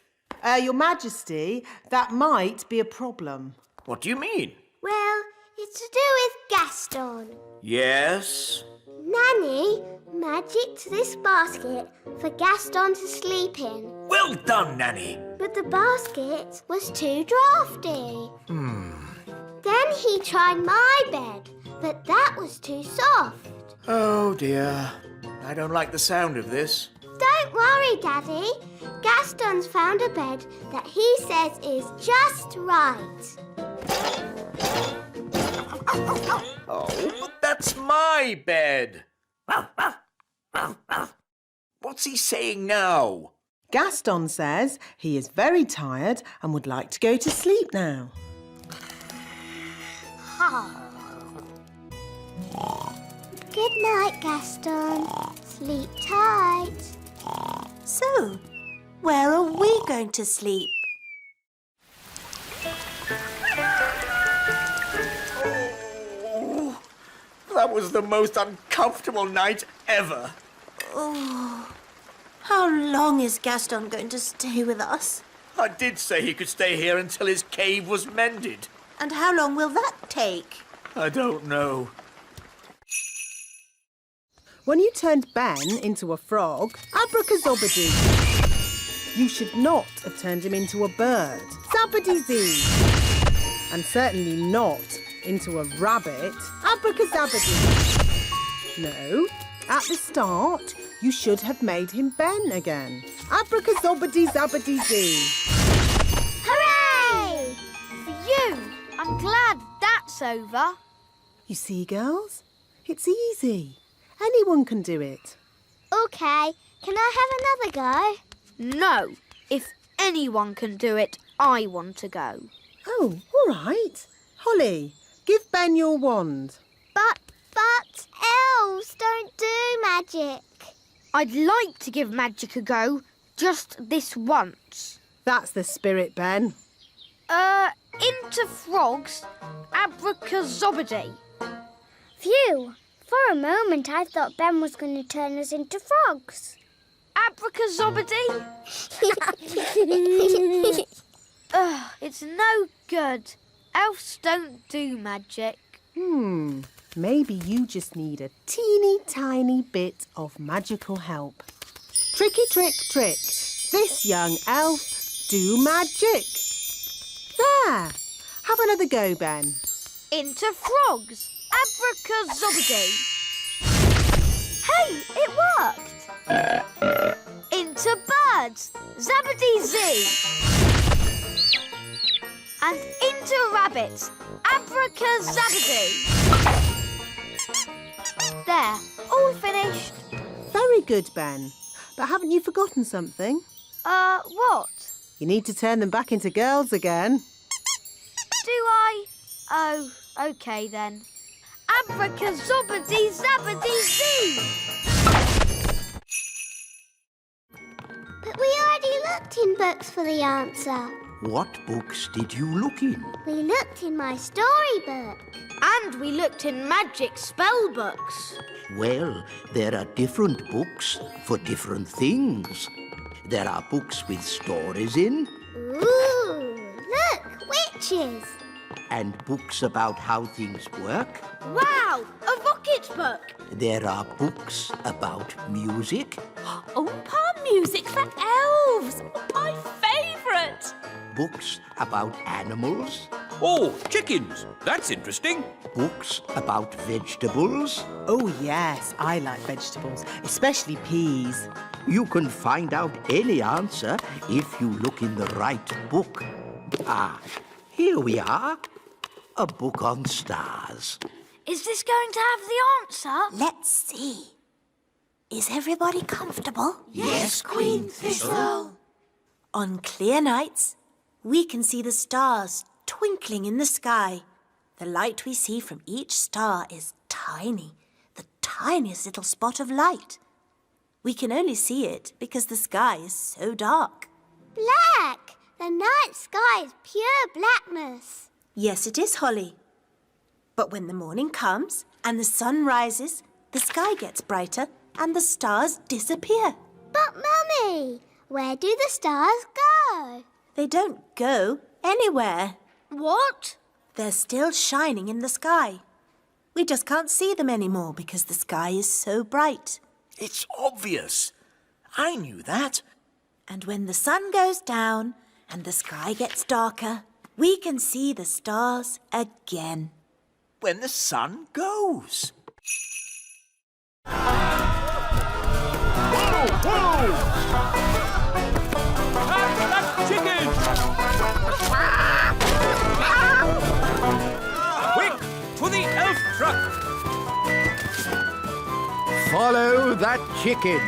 Your Majesty, that might be a problem. What do you mean? Well, it's to do with Gaston. Yes? Nanny magicked this basket for Gaston to sleep in. Well done, Nanny. But the basket was too drafty. Then he tried my bed, but that was too soft. Oh, dear. I don't like the sound of this. Don't worry, Daddy. Gaston's found a bed that he says is just right. Oh, but that's my bed. What's he saying now? Gaston says he is very tired and would like to go to sleep now. Good night, Gaston. Sleep tight. So, where are we going to sleep? Oh, that was the most uncomfortable night ever. Oh, how long is Gaston going to stay with us? I did say he could stay here until his cave was mended. And how long will that take? I don't know. When you turned Ben into a frog, abracazobadoo. You should not have turned him into a bird, zabbady-zee. And certainly not into a rabbit, abracazabadoo. No, at the start, you should have made him Ben again, abracazobadee-zabbady-zee. Hooray! For you. I'm glad that's over. You see, girls, it's easy. Anyone can do it. OK, can I have another go? No. If anyone can do it, I want to go. Oh, all right. Holly, give Ben your wand. But elves don't do magic. I'd like to give magic a go, just this once. That's the spirit, Ben. Into frogs, abracazobady. Phew, for a moment I thought Ben was going to turn us into frogs. Abracazobady? Ugh, it's no good. Elves don't do magic. Maybe you just need a teeny tiny bit of magical help. Tricky trick trick. This young elf do magic. There. Have another go, Ben. Into frogs. Abracazobody. Hey, it worked. Into birds. Zabbedy-zee. And into rabbits. Abracazabady. There, all finished. Very good, Ben. But haven't you forgotten something? What? You need to turn them back into girls again. Do I? Oh, OK then. Abracazobady-zabbedy-zee! But we already looked in books for the answer. What books did you look in? We looked in my storybook. And we looked in magic spell books. Well, there are different books for different things. There are books with stories in, Ooh, look, witches. and books about how things work. Wow, a rocket book. There are books about music, Palm music for elves. My favourite. books about animals, Oh, chickens. That's interesting. books about vegetables. Oh, yes, I like vegetables, especially peas. You can find out any answer if you look in the right book. Ah, here we are. A book on stars. Is this going to have the answer? Let's see. Is everybody comfortable? Yes, Queen Thistle. On clear nights, we can see the stars twinkling in the sky. The light we see from each star is tiny, the tiniest little spot of light. We can only see it because the sky is so dark. Black. The night sky is pure blackness. Yes, it is, Holly. But when the morning comes and the sun rises, the sky gets brighter and the stars disappear. But, Mummy, where do the stars go? They don't go anywhere. What? They're still shining in the sky. We just can't see them anymore because the sky is so bright. It's obvious. I knew that. And when the sun goes down and the sky gets darker, we can see the stars again. When the sun goes. Chicken! Quick, to the elf truck! Follow that chicken.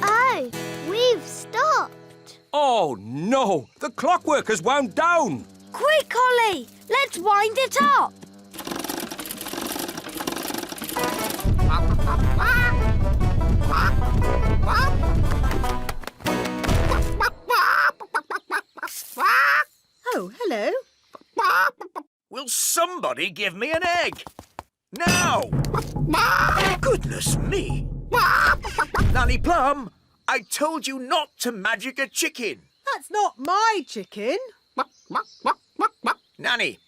Oh, we've stopped. Oh, no! The clockwork has wound down! Quick, Holly! Let's wind it up! Oh, hello. Will somebody give me an egg? Now! Goodness me! Nanny Plum, I told you not to magic a chicken. That's not my chicken. Nanny,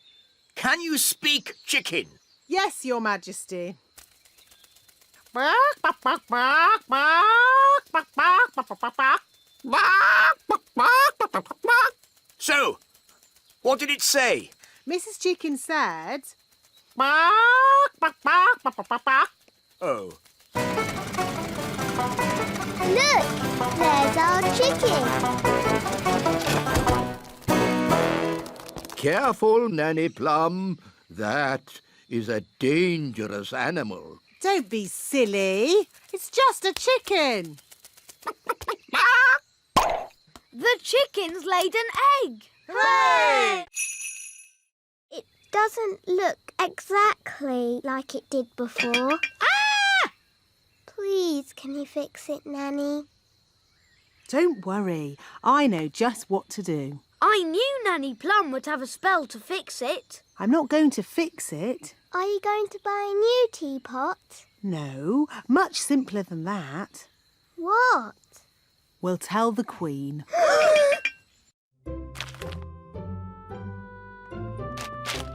can you speak chicken? Yes, Your Majesty. So, what did it say? Mrs. Chicken said... Oh. Look, there's our chicken. Careful, Nanny Plum. That is a dangerous animal. Don't be silly. It's just a chicken. The chicken's laid an egg. Hooray! It doesn't look exactly like it did before. Ah! Please, can you fix it, Nanny? Don't worry, I know just what to do. I knew Nanny Plum would have a spell to fix it. I'm not going to fix it. Are you going to buy a new teapot? No, much simpler than that. What? We'll tell the Queen.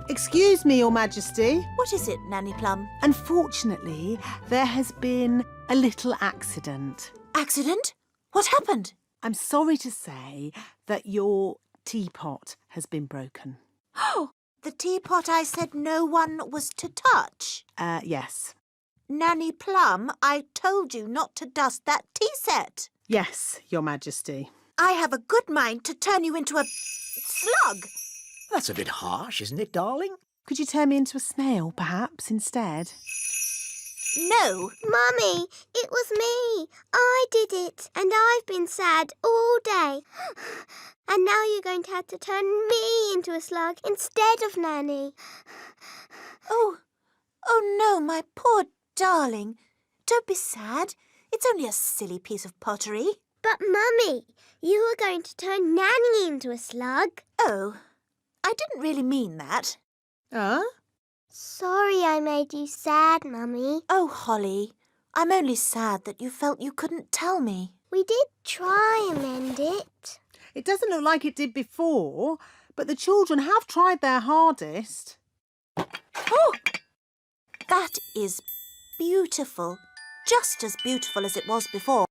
Excuse me, Your Majesty. What is it, Nanny Plum? Unfortunately, there has been a little accident. Accident? What happened? I'm sorry to say that your teapot has been broken. Oh, the teapot I said no one was to touch. Yes. Nanny Plum, I told you not to dust that tea set. Yes, Your Majesty. I have a good mind to turn you into a slug. That's a bit harsh, isn't it, darling? Could you turn me into a snail, perhaps, instead? No. Mummy, it was me. I did it, and I've been sad all day. And now you're going to have to turn me into a slug instead of Nanny. Oh no, my poor darling. Don't be sad. It's only a silly piece of pottery. But, Mummy, you were going to turn Nanny into a slug. Oh, I didn't really mean that. Sorry I made you sad, Mummy. Oh, Holly, I'm only sad that you felt you couldn't tell me. We did try and mend it. It doesn't look like it did before, but the children have tried their hardest. Oh, that is beautiful. Just as beautiful as it was before.